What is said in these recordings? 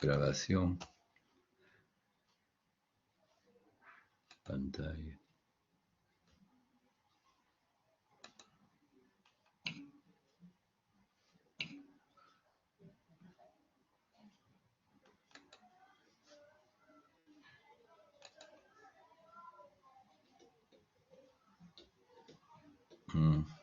Grabación. Pantalla. Mm.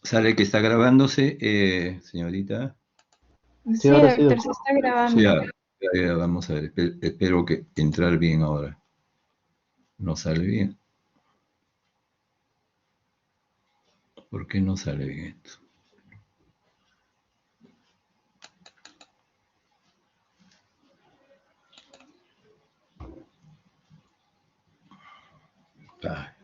Sale que está grabándose, señorita. Sí, ahora sí, doctor, se doctor. está grabando. Sí, ya, vamos a ver. Espero que entrar bien ahora. No sale bien. ¿Por qué no sale bien esto? Ah.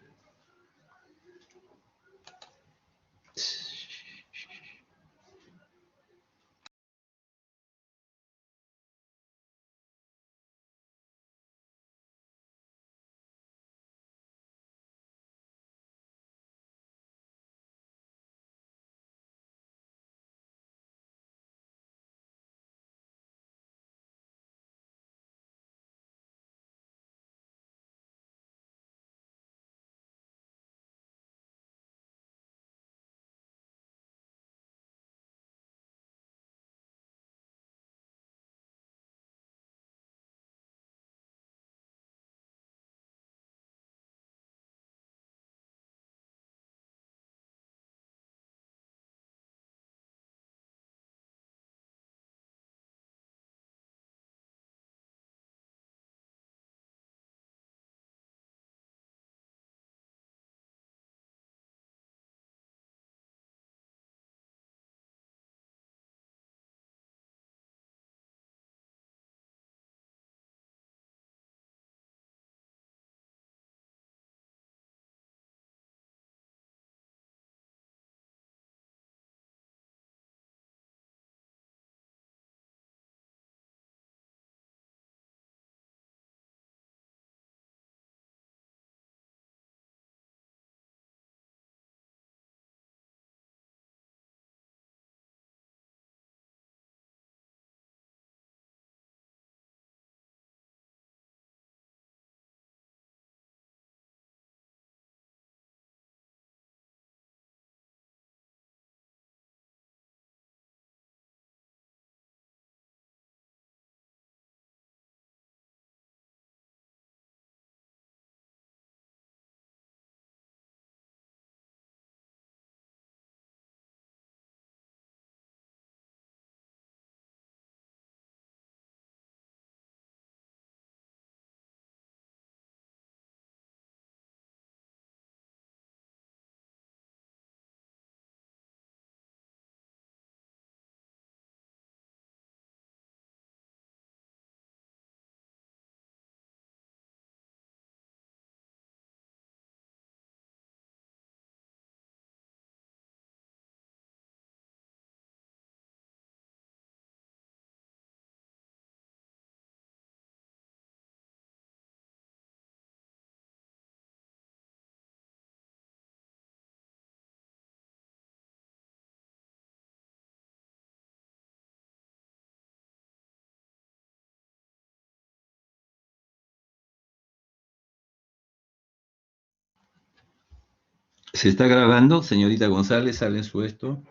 ¿Se está grabando, señorita González? ¿Sale en su esto?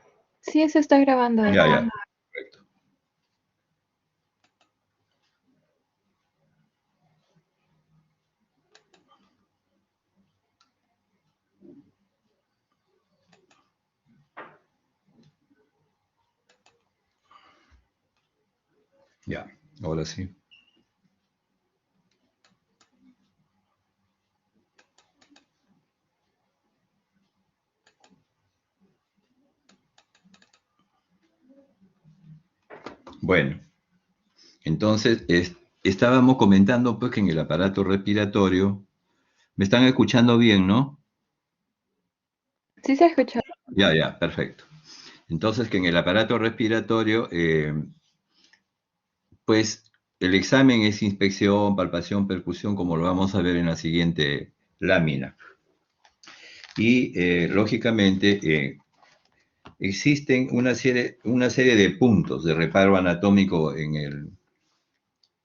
Sí, eso está grabando. Ya, ya. Perfecto. Ya, ahora sí. Bueno, entonces estábamos comentando pues que en el aparato respiratorio, me están escuchando bien, ¿no? Sí se escucha. Ya, ya, perfecto. Entonces que en el aparato respiratorio, pues el examen es inspección, palpación, percusión, como lo vamos a ver en la siguiente lámina. Y lógicamente existen una serie de puntos de reparo anatómico en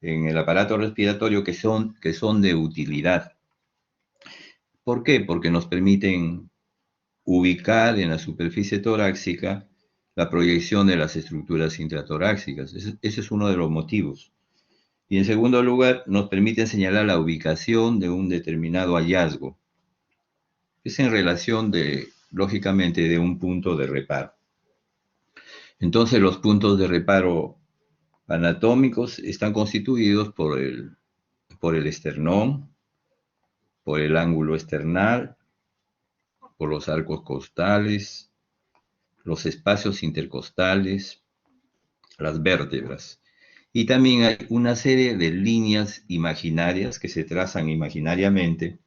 el aparato respiratorio que son de utilidad. ¿Por qué? Porque nos permiten ubicar en la superficie torácica la proyección de las estructuras intratorácicas. Ese es uno de los motivos. Y en segundo lugar, nos permiten señalar la ubicación de un determinado hallazgo. Es en relación lógicamente, de un punto de reparo. Entonces, los puntos de reparo anatómicos están constituidos por el esternón, por el ángulo esternal, por los arcos costales, los espacios intercostales, las vértebras. Y también hay una serie de líneas imaginarias que se trazan imaginariamente,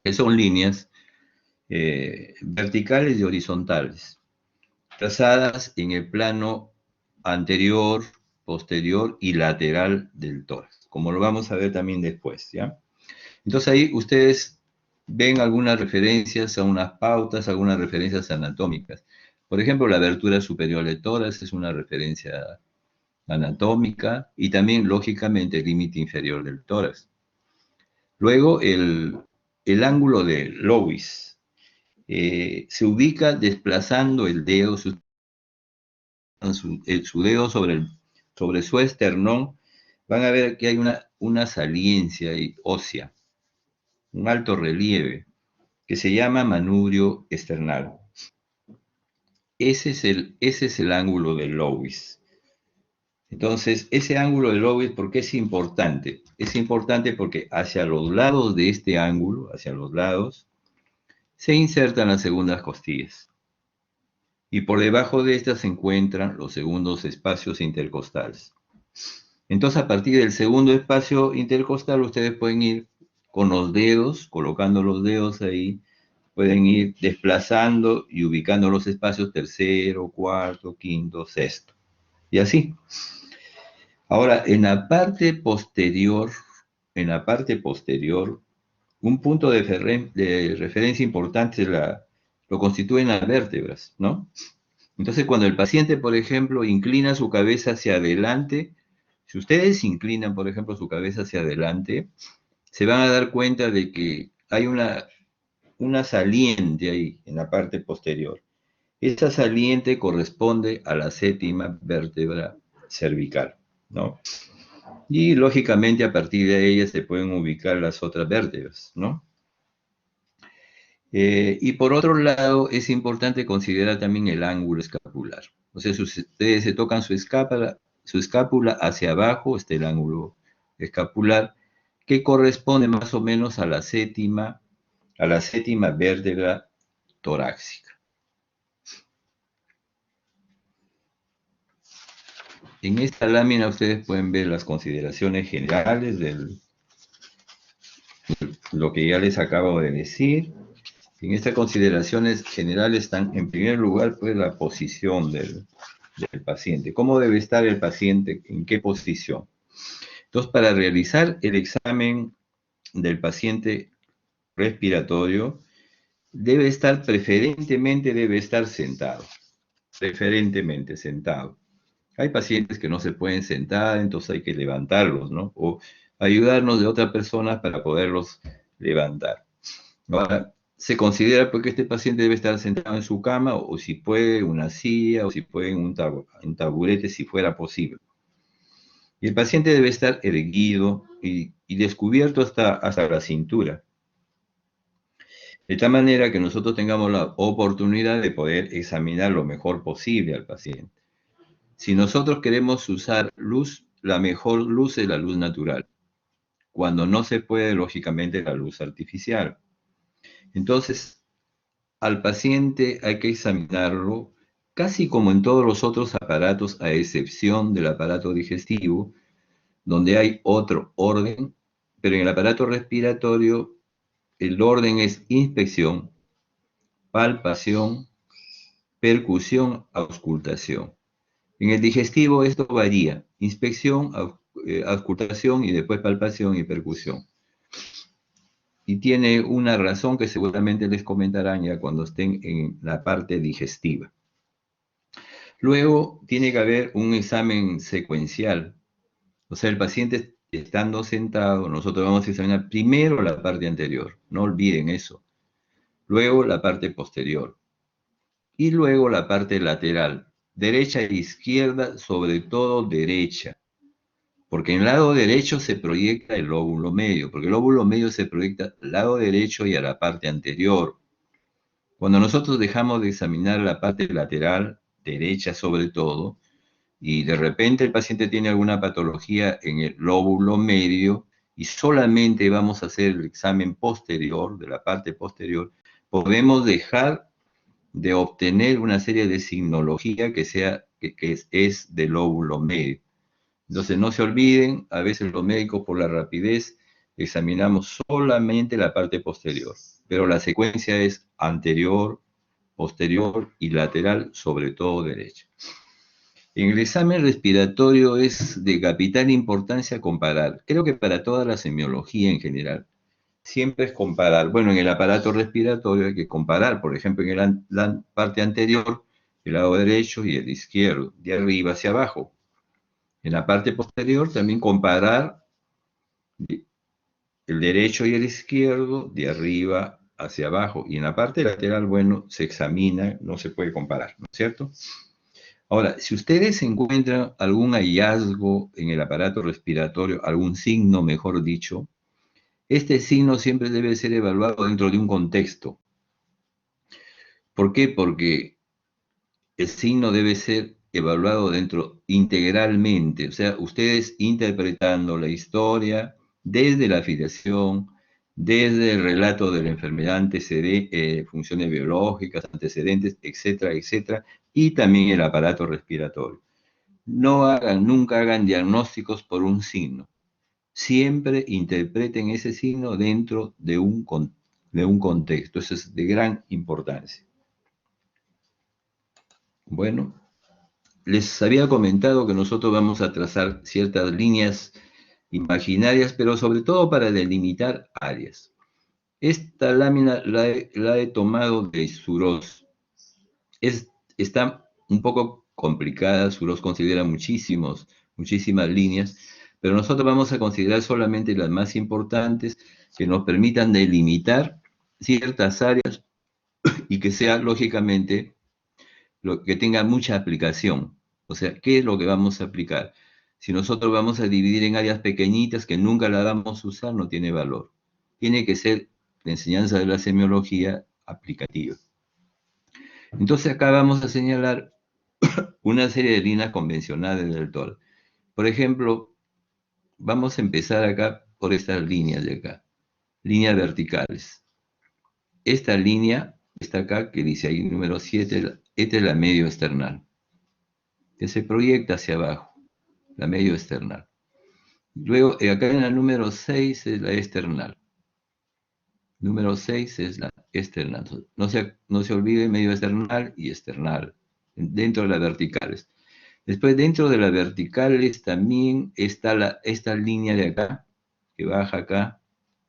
que son líneas verticales y horizontales, trazadas en el plano anterior, posterior y lateral del tórax, como lo vamos a ver también después, ¿ya? Entonces ahí ustedes ven algunas referencias a unas pautas, algunas referencias anatómicas. Por ejemplo, la abertura superior del tórax es una referencia anatómica y también, lógicamente, el límite inferior del tórax. Luego, el ángulo de Lewis se ubica desplazando el dedo, su dedo sobre su esternón. Van a ver que hay una saliencia ósea, un alto relieve, que se llama manubrio esternal. Ese es el ángulo de Lewis. Entonces, ese ángulo de Lewis, ¿por qué es importante? Es importante porque hacia los lados de este ángulo, hacia los lados, se insertan las segundas costillas. Y por debajo de estas se encuentran los segundos espacios intercostales. Entonces, a partir del segundo espacio intercostal, ustedes pueden ir con los dedos, colocando los dedos ahí, pueden ir desplazando y ubicando los espacios tercero, cuarto, quinto, sexto. Y así. Ahora, en la parte posterior, un punto de referencia importante lo constituyen las vértebras, ¿no? Entonces, cuando el paciente, por ejemplo, inclina su cabeza hacia adelante, si ustedes inclinan, por ejemplo, su cabeza hacia adelante, se van a dar cuenta de que hay una saliente ahí en la parte posterior. Esa saliente corresponde a la séptima vértebra cervical, ¿no? Y lógicamente a partir de ella se pueden ubicar las otras vértebras, ¿no? Y por otro lado, es importante considerar también el ángulo escapular. O sea, si ustedes se tocan su escápula hacia abajo, está el ángulo escapular, que corresponde más o menos a la séptima vértebra torácica. En esta lámina ustedes pueden ver las consideraciones generales de lo que ya les acabo de decir. En estas consideraciones generales están, en primer lugar, pues la posición del paciente. ¿Cómo debe estar el paciente? ¿En qué posición? Entonces, para realizar el examen del paciente respiratorio, preferentemente debe estar sentado. Preferentemente sentado. Hay pacientes que no se pueden sentar, entonces hay que levantarlos, ¿no? O ayudarnos de otras personas para poderlos levantar. Ahora, se considera pues, que este paciente debe estar sentado en su cama o si puede una silla o si puede en un taburete si fuera posible. Y el paciente debe estar erguido y descubierto hasta la cintura. De tal manera que nosotros tengamos la oportunidad de poder examinar lo mejor posible al paciente. Si nosotros queremos usar luz, la mejor luz es la luz natural. Cuando no se puede, lógicamente, la luz artificial. Entonces, al paciente hay que examinarlo casi como en todos los otros aparatos, a excepción del aparato digestivo, donde hay otro orden, pero en el aparato respiratorio el orden es inspección, palpación, percusión, auscultación. En el digestivo esto varía, inspección, auscultación y después palpación y percusión. Y tiene una razón que seguramente les comentarán ya cuando estén en la parte digestiva. Luego tiene que haber un examen secuencial. O sea, el paciente estando sentado, nosotros vamos a examinar primero la parte anterior, no olviden eso. Luego la parte posterior. Y luego la parte lateral, derecha e izquierda, sobre todo derecha. Porque en el lado derecho se proyecta el lóbulo medio, porque el lóbulo medio se proyecta al lado derecho y a la parte anterior. Cuando nosotros dejamos de examinar la parte lateral, derecha sobre todo, y de repente el paciente tiene alguna patología en el lóbulo medio y solamente vamos a hacer el examen posterior, de la parte posterior, podemos dejar de obtener una serie de signología que es del lóbulo medio. Entonces no se olviden, a veces los médicos por la rapidez examinamos solamente la parte posterior, pero la secuencia es anterior, posterior y lateral, sobre todo derecha. En el examen respiratorio es de capital importancia comparar. Creo que para toda la semiología en general, siempre es comparar. Bueno, en el aparato respiratorio hay que comparar, por ejemplo, en la parte anterior, el lado derecho y el izquierdo, de arriba hacia abajo. En la parte posterior también comparar el derecho y el izquierdo de arriba hacia abajo. Y en la parte lateral, bueno, se examina, no se puede comparar, ¿no es cierto? Ahora, si ustedes encuentran algún hallazgo en el aparato respiratorio, algún signo, mejor dicho, este signo siempre debe ser evaluado dentro de un contexto. ¿Por qué? Porque el signo debe ser evaluado dentro integralmente, o sea, ustedes interpretando la historia desde la afiliación, desde el relato de la enfermedad, funciones biológicas, antecedentes, etcétera, etcétera, y también el aparato respiratorio. Nunca hagan diagnósticos por un signo. Siempre interpreten ese signo dentro de un contexto. Eso es de gran importancia. Bueno, les había comentado que nosotros vamos a trazar ciertas líneas imaginarias, pero sobre todo para delimitar áreas. Esta lámina la he tomado de Suros. Está un poco complicada, Suros considera muchísimas líneas, pero nosotros vamos a considerar solamente las más importantes que nos permitan delimitar ciertas áreas y que sea lógicamente lo que tenga mucha aplicación. O sea, ¿qué es lo que vamos a aplicar? Si nosotros vamos a dividir en áreas pequeñitas que nunca la vamos a usar, no tiene valor. Tiene que ser la enseñanza de la semiología aplicativa. Entonces acá vamos a señalar una serie de líneas convencionales del TOL. Por ejemplo, vamos a empezar acá por estas líneas de acá, líneas verticales. Esta línea está acá, que dice ahí número 7, esta es la medio external, que se proyecta hacia abajo, la medio external. Luego, acá en la número 6 es la external. Número 6 es la external. No se olvide medio external y external, dentro de las verticales. Después, dentro de las verticales también está esta línea de acá, que baja acá,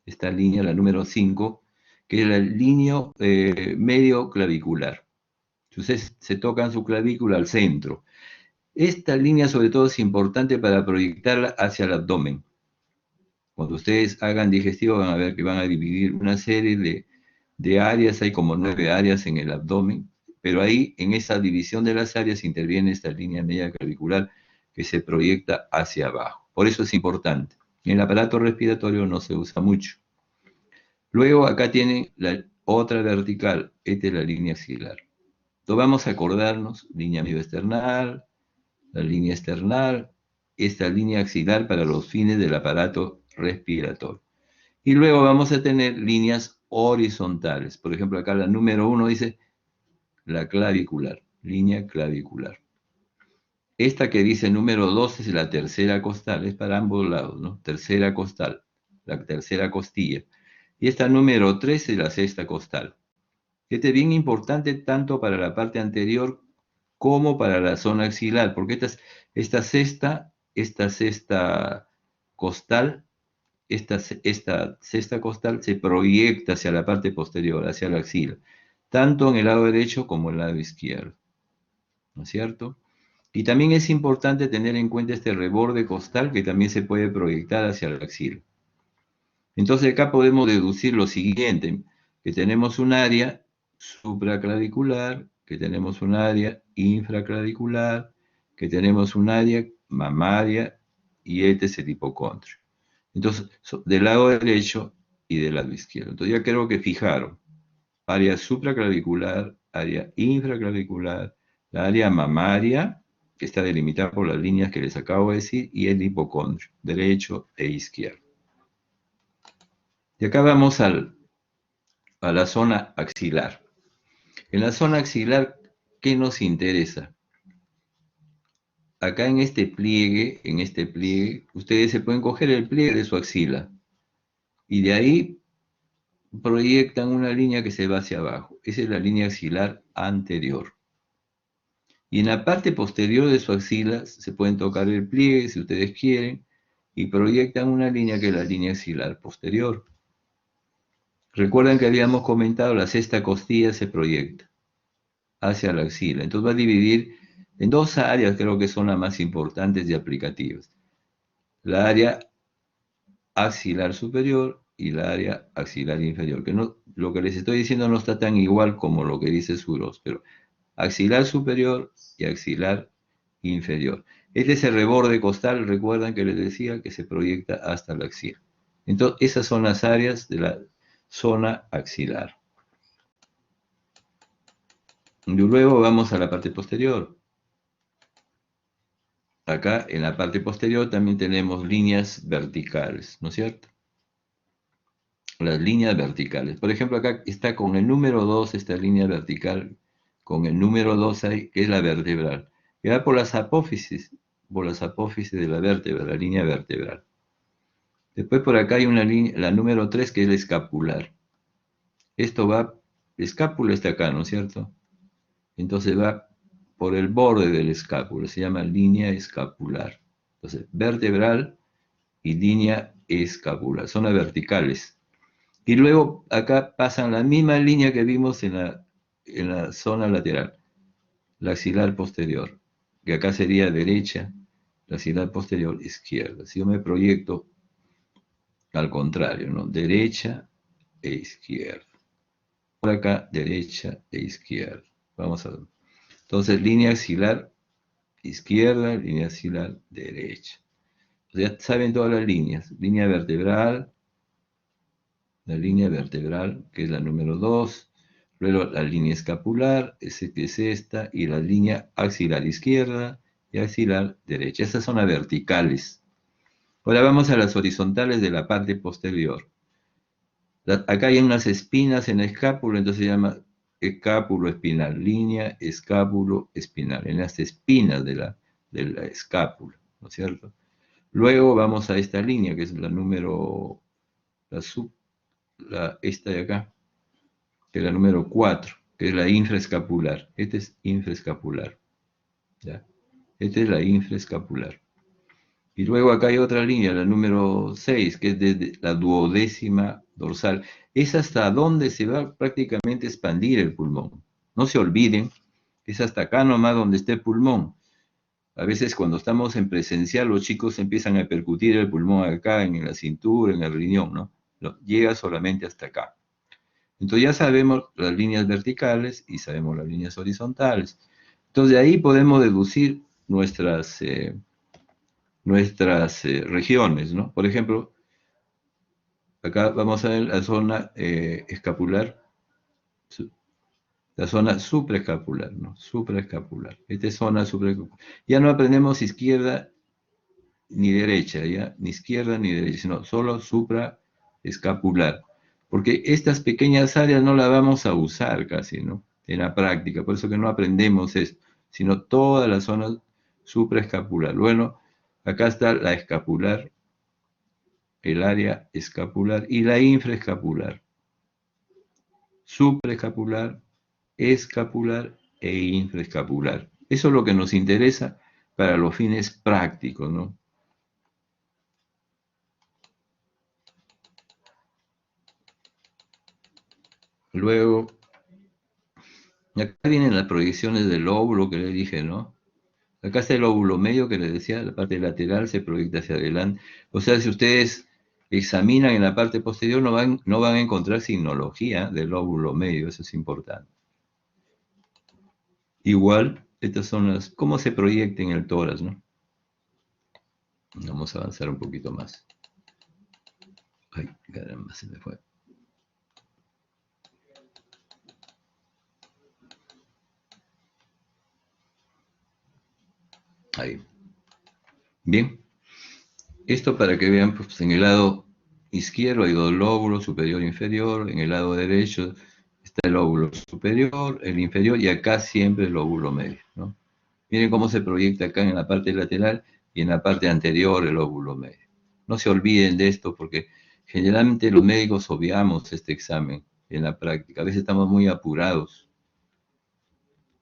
esta línea, la número 5, que es la línea medio clavicular. Entonces, se tocan su clavícula al centro. Esta línea sobre todo es importante para proyectarla hacia el abdomen. Cuando ustedes hagan digestivo van a ver que van a dividir una serie de de áreas, hay como 9 áreas en el abdomen, pero ahí en esa división de las áreas interviene esta línea media clavicular que se proyecta hacia abajo. Por eso es importante. En el aparato respiratorio no se usa mucho. Luego acá tienen la otra vertical, esta es la línea axilar. Entonces vamos a acordarnos, línea medioesternal, la línea esternal, esta línea axilar para los fines del aparato respiratorio. Y luego vamos a tener líneas horizontales. Por ejemplo, acá la número 1 dice la clavicular, línea clavicular. Esta que dice número 2 es la tercera costal, es para ambos lados, ¿no? Tercera costal, la tercera costilla. Y esta número 3 es la sexta costal. Este es bien importante tanto para la parte anterior como para la zona axilar, porque esta sexta costal, esta sexta costal se proyecta hacia la parte posterior, hacia la axila, tanto en el lado derecho como en el lado izquierdo, ¿no es cierto? Y también es importante tener en cuenta este reborde costal que también se puede proyectar hacia la axila. Entonces acá podemos deducir lo siguiente, que tenemos un área supraclavicular, que tenemos un área infraclavicular, que tenemos un área mamaria y este es el hipocondrio. Entonces, del lado derecho y del lado izquierdo. Entonces ya creo que fijaron área supraclavicular, área infraclavicular, la área mamaria, que está delimitada por las líneas que les acabo de decir, y el hipocondrio, derecho e izquierdo. Y acá vamos a la zona axilar. En la zona axilar, ¿qué nos interesa? Acá en este pliegue, ustedes se pueden coger el pliegue de su axila y de ahí proyectan una línea que se va hacia abajo. Esa es la línea axilar anterior. Y en la parte posterior de su axila se pueden tocar el pliegue si ustedes quieren y proyectan una línea que es la línea axilar posterior. Recuerdan que habíamos comentado la sexta costilla se proyecta hacia la axila. Entonces va a dividir en dos áreas, creo que son las más importantes y aplicativas. La área axilar superior y la área axilar inferior. Que no, lo que les estoy diciendo no está tan igual como lo que dice Suros, pero axilar superior y axilar inferior. Este es el reborde costal, recuerdan que les decía que se proyecta hasta la axila. Entonces, esas son las áreas de la zona axilar. Y luego vamos a la parte posterior. Acá en la parte posterior también tenemos líneas verticales, ¿no es cierto? Las líneas verticales. Por ejemplo, acá está con el número 2, esta línea vertical, con el número 2 ahí, que es la vertebral. Que va por las apófisis de la vértebra, la línea vertebral. Después por acá hay una línea, la número 3, que es la escapular. Esto va, la escápula está acá, ¿no es cierto? Entonces va por el borde del escápulo, se llama línea escapular. Entonces, vertebral y línea escapular, son las verticales. Y luego acá pasan la misma línea que vimos en la zona lateral, la axilar posterior, que acá sería derecha, la axilar posterior izquierda. Si yo me proyecto al contrario, ¿no? Derecha e izquierda. Por acá, derecha e izquierda. Vamos a ver. Entonces, línea axilar izquierda, línea axilar derecha. Ya saben todas las líneas. Línea vertebral, la línea vertebral, que es la número 2. Luego la línea escapular, que es esta, y la línea axilar izquierda y axilar derecha. Estas son las verticales. Ahora vamos a las horizontales de la parte posterior. Acá hay unas espinas en la escápula, entonces se llama escápulo espinal, línea escápulo espinal, en las espinas de la escápula, ¿no es cierto? Luego vamos a esta línea, que es la número, esta de acá, que es la número 4, que es la infraescapular. Este es infraescapular, ¿ya? Esta es la infraescapular. Y luego acá hay otra línea, la número 6, que es desde la duodécima dorsal. Es hasta donde se va prácticamente a expandir el pulmón. No se olviden, es hasta acá nomás donde está el pulmón. A veces cuando estamos en presencial, los chicos empiezan a percutir el pulmón acá, en la cintura, en el riñón, ¿no? Llega solamente hasta acá. Entonces ya sabemos las líneas verticales y sabemos las líneas horizontales. Entonces de ahí podemos deducir nuestras regiones, ¿no? Por ejemplo, acá vamos a ver la zona escapular, la zona supraescapular, ¿no? Supraescapular. Esta es zona supraescapular. Ya no aprendemos izquierda ni derecha, ¿ya? Ni izquierda ni derecha, sino solo supraescapular. Porque estas pequeñas áreas no las vamos a usar casi, ¿no? En la práctica, por eso que no aprendemos esto, sino toda la zona supraescapular. Bueno, acá está la escapular, el área escapular y la infraescapular. Supraescapular, escapular e infraescapular. Eso es lo que nos interesa para los fines prácticos, ¿no? Luego, acá vienen las proyecciones del lóbulo que le dije, ¿no? Acá está el lóbulo medio que les decía, la parte lateral se proyecta hacia adelante. O sea, si ustedes examinan en la parte posterior, no van a encontrar signología del lóbulo medio, eso es importante. Igual, estas son las, cómo se proyecta en el tórax, ¿no? Vamos a avanzar un poquito más. Ay, caramba, se me fue. Ahí. Bien. Esto para que vean, pues en el lado izquierdo hay dos lóbulos, superior e inferior. En el lado derecho está el lóbulo superior, el inferior, y acá siempre el lóbulo medio, ¿no? Miren cómo se proyecta acá en la parte lateral y en la parte anterior el lóbulo medio. No se olviden de esto porque generalmente los médicos obviamos este examen en la práctica. A veces estamos muy apurados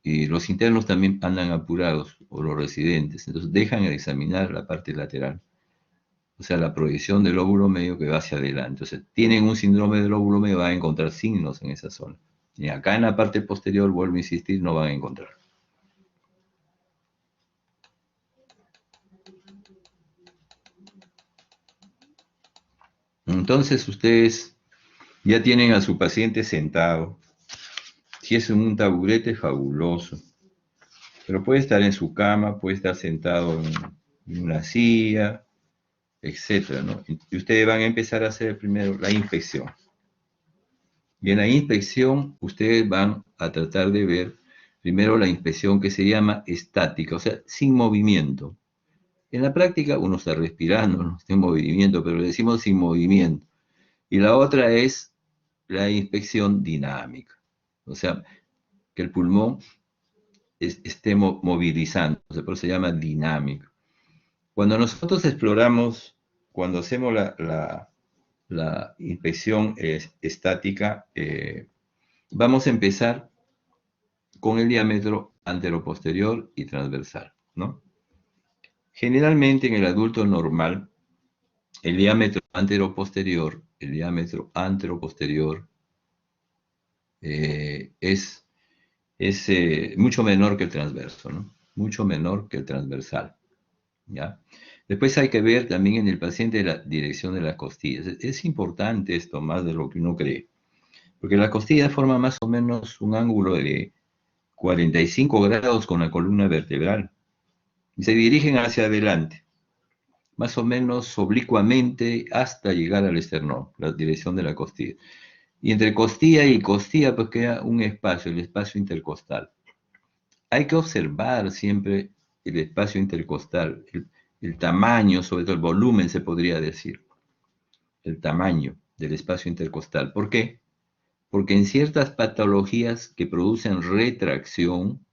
y los internos también andan apurados, o los residentes. Entonces dejan de examinar la parte lateral, o sea, la proyección del lóbulo medio que va hacia adelante. Entonces, tienen un síndrome del lóbulo medio, van a encontrar signos en esa zona. Y acá en la parte posterior, vuelvo a insistir, no van a encontrar. Entonces, ustedes ya tienen a su paciente sentado. Si es en un taburete, fabuloso. Pero puede estar en su cama, puede estar sentado en una silla, etcétera, ¿no? Y ustedes van a empezar a hacer primero la inspección. Y en la inspección, ustedes van a tratar de ver primero la inspección que se llama estática, o sea, sin movimiento. En la práctica uno está respirando, no está en movimiento, pero le decimos sin movimiento. Y la otra es la inspección dinámica, o sea, que el pulmón esté movilizando, por eso se llama dinámico. Cuando nosotros exploramos, cuando hacemos la inspección estática, vamos a empezar con el diámetro anteroposterior y transversal, ¿no? Generalmente en el adulto normal, el diámetro anteroposterior es mucho menor que el transverso, ¿no? Mucho menor que el transversal, ¿ya? Después hay que ver también en el paciente la dirección de las costillas. Es importante esto más de lo que uno cree, porque la costilla forma más o menos un ángulo de 45 grados con la columna vertebral y se dirigen hacia adelante, más o menos oblicuamente hasta llegar al esternón, la dirección de la costilla. Y entre costilla y costilla pues queda un espacio, el espacio intercostal. Hay que observar siempre el espacio intercostal, el tamaño, sobre todo el volumen se podría decir, el tamaño del espacio intercostal. ¿Por qué? Porque en ciertas patologías que producen retracción,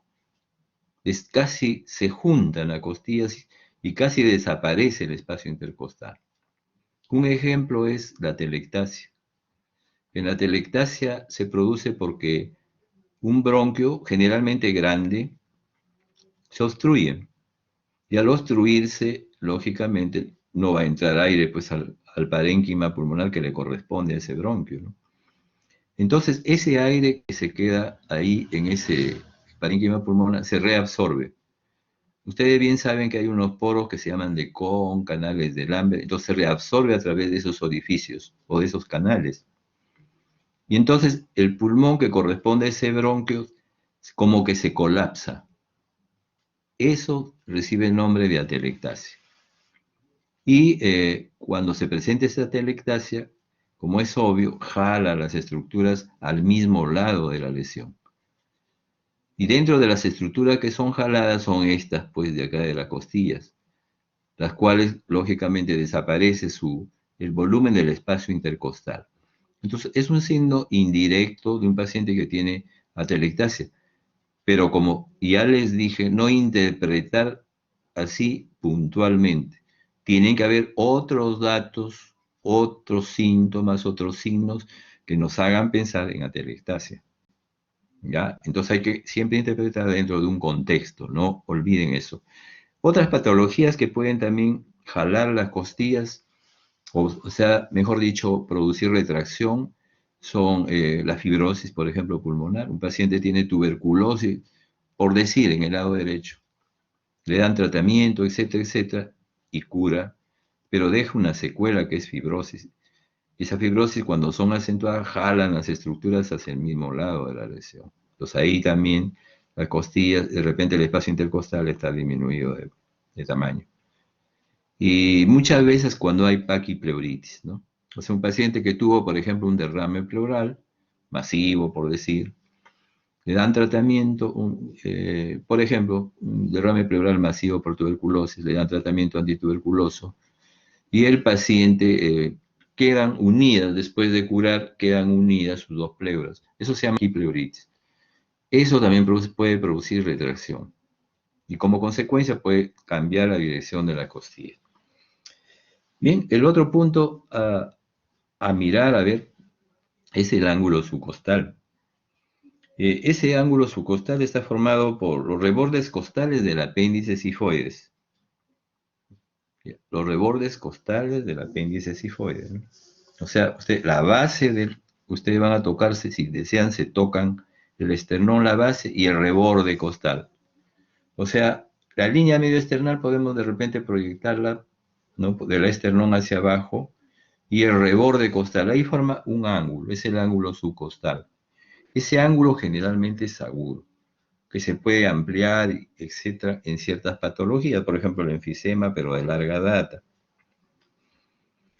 casi se juntan las costillas y casi desaparece el espacio intercostal. Un ejemplo es la telectasia. En la telectasia se produce porque un bronquio, generalmente grande, se obstruye. Y al obstruirse, lógicamente, no va a entrar aire pues, al parénquima pulmonar que le corresponde a ese bronquio, ¿no? Entonces, ese aire que se queda ahí en ese parénquima pulmonar se reabsorbe. Ustedes bien saben que hay unos poros que se llaman de Kohn, canales de Lambert, entonces se reabsorbe a través de esos orificios o de esos canales. Y entonces el pulmón que corresponde a ese bronquio como que se colapsa. Eso recibe el nombre de atelectasia. Y cuando se presenta esa atelectasia, como es obvio, jala las estructuras al mismo lado de la lesión. Y dentro de las estructuras que son jaladas son estas, pues, de acá de las costillas, las cuales, lógicamente, desaparece el volumen del espacio intercostal. Entonces, es un signo indirecto de un paciente que tiene atelectasia. Pero como ya les dije, no interpretar así puntualmente. Tienen que haber otros datos, otros síntomas, otros signos que nos hagan pensar en atelectasia. ¿Ya? Entonces hay que siempre interpretar dentro de un contexto, no olviden eso. Otras patologías que pueden también jalar las costillas, o sea, mejor dicho, producir retracción, son la fibrosis, por ejemplo, pulmonar. Un paciente tiene tuberculosis, por decir, en el lado derecho. Le dan tratamiento, etcétera, etcétera, y cura, pero deja una secuela que es fibrosis. Y esa fibrosis, cuando son acentuadas, jalan las estructuras hacia el mismo lado de la lesión. Entonces ahí también las costillas, de repente el espacio intercostal está disminuido de tamaño. Y muchas veces cuando hay paquipleuritis, ¿no? O sea, un paciente que tuvo, por ejemplo, un derrame pleural, masivo, por decir, le dan tratamiento, por ejemplo, un derrame pleural masivo por tuberculosis, le dan tratamiento antituberculoso, y el paciente quedan unidas, después de curar, quedan unidas sus dos pleuras. Eso se llama paquipleuritis. Eso también puede producir retracción, y como consecuencia puede cambiar la dirección de la costilla. Bien, el otro punto a mirar, a ver, es el ángulo subcostal. Ese ángulo subcostal está formado por los rebordes costales del apéndice sifoides. Los rebordes costales del apéndice sifoides, ¿no? O sea, la base ustedes van a tocarse, si desean, se tocan el esternón, la base y el reborde costal. O sea, la línea medio esternal podemos de repente proyectarla, ¿no?, de la esternón hacia abajo, y el reborde costal, ahí forma un ángulo, es el ángulo subcostal. Ese ángulo generalmente es agudo, que se puede ampliar, etcétera, en ciertas patologías, por ejemplo el enfisema, pero de larga data.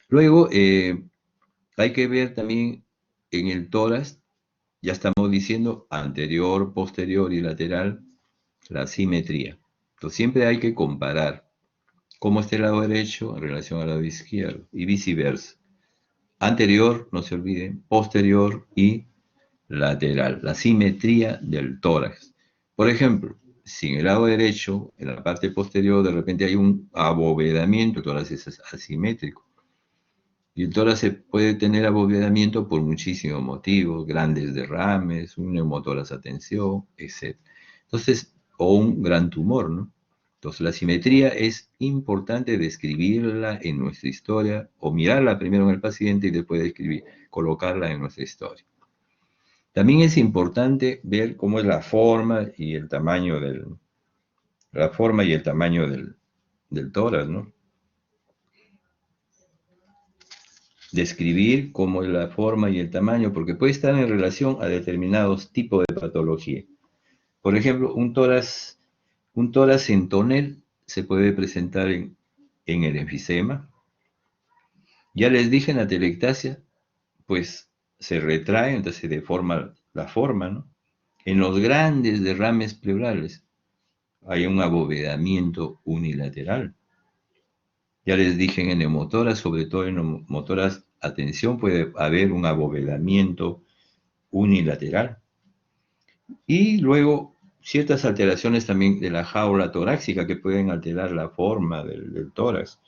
Luego, hay que ver también en el tórax, ya estamos diciendo anterior, posterior y lateral, la simetría. Entonces siempre hay que comparar cómo está el lado derecho en relación al lado izquierdo y viceversa. Anterior, no se olviden, posterior y lateral, la simetría del tórax. Por ejemplo, si en el lado derecho, en la parte posterior, de repente hay un abovedamiento, el tórax es asimétrico. Y el tórax puede tener abovedamiento por muchísimos motivos, grandes derrames, un neumotórax a tensión, etc. Entonces, o un gran tumor, ¿no? Entonces, la simetría es importante describirla en nuestra historia, o mirarla primero en el paciente y después colocarla en nuestra historia. También es importante ver cómo es la forma y el tamaño del tórax, ¿no? Describir cómo es la forma y el tamaño, porque puede estar en relación a determinados tipos de patología. Por ejemplo, un tórax en tonel se puede presentar en el enfisema. Ya les dije, en la atelectasia, pues se retrae, entonces se deforma la forma, ¿no? En los grandes derrames pleurales hay un abovedamiento unilateral. Ya les dije, en el neumotórax, sobre todo en neumotórax a tensión, puede haber un abovedamiento unilateral. Y luego ciertas alteraciones también de la jaula torácica que pueden alterar la forma del tórax.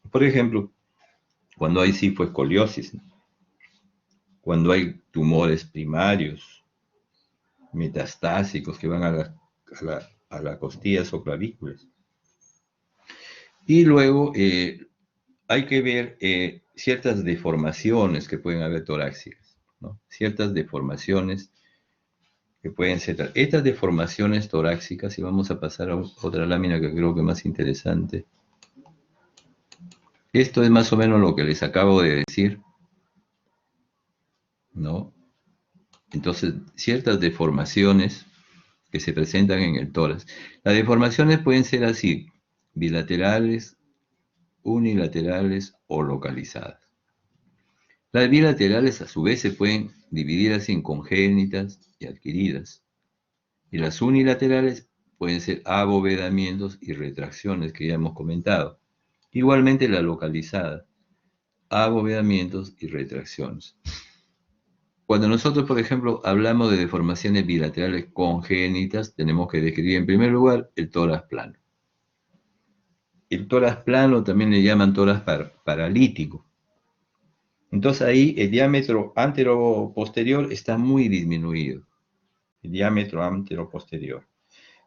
Por ejemplo, cuando hay cifoescoliosis, cuando hay tumores primarios, metastásicos que van a las costillas o clavículas. Y luego hay que ver ciertas deformaciones que pueden haber torácicas, ¿no? Ciertas deformaciones que pueden ser. Estas deformaciones torácicas, y vamos a pasar a otra lámina que creo que es más interesante. Esto es más o menos lo que les acabo de decir. ¿no? Entonces, ciertas deformaciones que se presentan en el tórax. Las deformaciones pueden ser así, bilaterales, unilaterales o localizadas. Las bilaterales a su vez se pueden dividir así en congénitas y adquiridas. Y las unilaterales pueden ser abovedamientos y retracciones que ya hemos comentado. Igualmente la localizada, abovedamientos y retracciones. Cuando nosotros, por ejemplo, hablamos de deformaciones bilaterales congénitas, tenemos que describir en primer lugar el tórax plano. El tórax plano también le llaman tórax paralítico. Entonces ahí el diámetro antero-posterior está muy disminuido. El diámetro antero-posterior.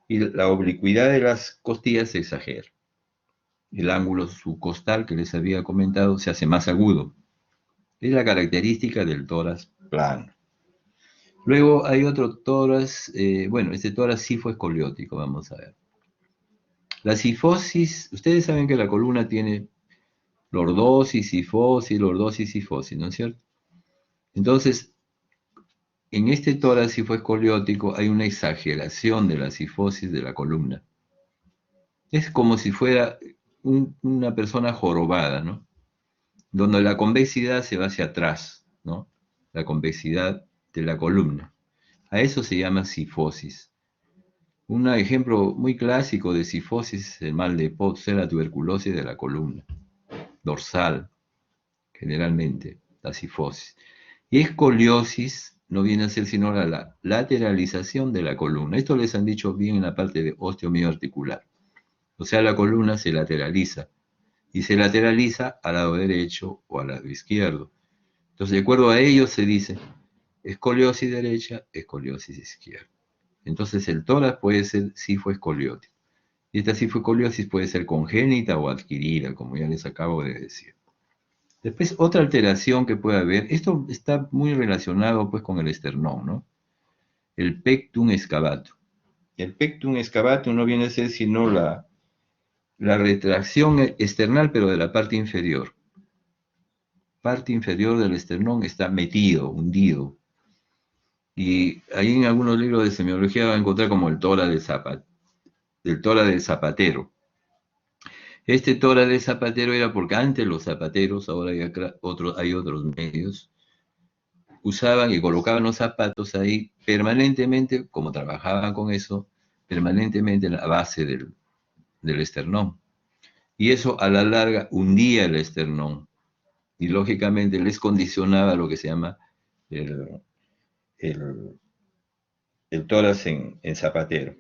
Y la oblicuidad de las costillas se exagera. El ángulo subcostal que les había comentado se hace más agudo. Es la característica del tórax plano. Luego hay otro tórax, este tórax sifoescoliótico, vamos a ver. La sifosis, ustedes saben que la columna tiene lordosis, sifosis, lordosis, sifosis, ¿no es cierto? Entonces, en este tórax sifoescoliótico hay una exageración de la sifosis de la columna. Es como si fuera una persona jorobada, ¿no? Donde la convexidad se va hacia atrás, ¿no? La convexidad de la columna. A eso se llama sifosis. Un ejemplo muy clásico de sifosis es el mal de Pops, la tuberculosis de la columna dorsal, generalmente, la sifosis. Y escoliosis no viene a ser sino la lateralización de la columna. Esto les han dicho bien en la parte de osteomioarticular. O sea, la columna se lateraliza. Y se lateraliza al lado derecho o al lado izquierdo. Entonces, de acuerdo a ello se dice escoliosis derecha, escoliosis izquierda. Entonces, el tórax puede ser sifoescoliosis. Y esta sifoescoliosis puede ser congénita o adquirida, como ya les acabo de decir. Después, otra alteración que puede haber, esto está muy relacionado pues con el esternón, ¿no? El pectum excavatum. El pectum excavatum no viene a ser sino la retracción external, pero de la parte inferior. Parte inferior del esternón está metido, hundido. Y ahí en algunos libros de semiología va a encontrar como el tórax del zapatero. Este tórax del zapatero era porque antes los zapateros, ahora hay otros medios, usaban y colocaban los zapatos ahí permanentemente, como trabajaban con eso, permanentemente en la base del esternón. Y eso a la larga hundía el esternón y lógicamente les condicionaba lo que se llama el, el, el tórax en zapatero,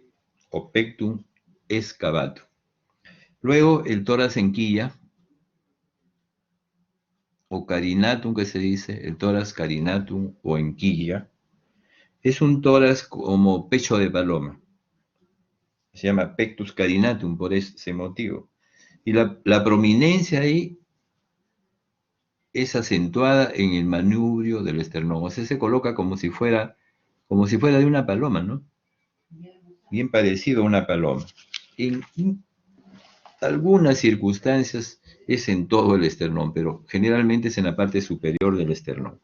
o pectum excavatum. Luego el tórax en quilla, o carinatum que se dice, el tórax carinatum o en quilla, es un tórax como pecho de paloma. Se llama pectus carinatum por ese motivo. Y la prominencia ahí es acentuada en el manubrio del esternón. O sea, se coloca como si fuera de una paloma, ¿no? Bien parecido a una paloma. En algunas circunstancias es en todo el esternón, pero generalmente es en la parte superior del esternón.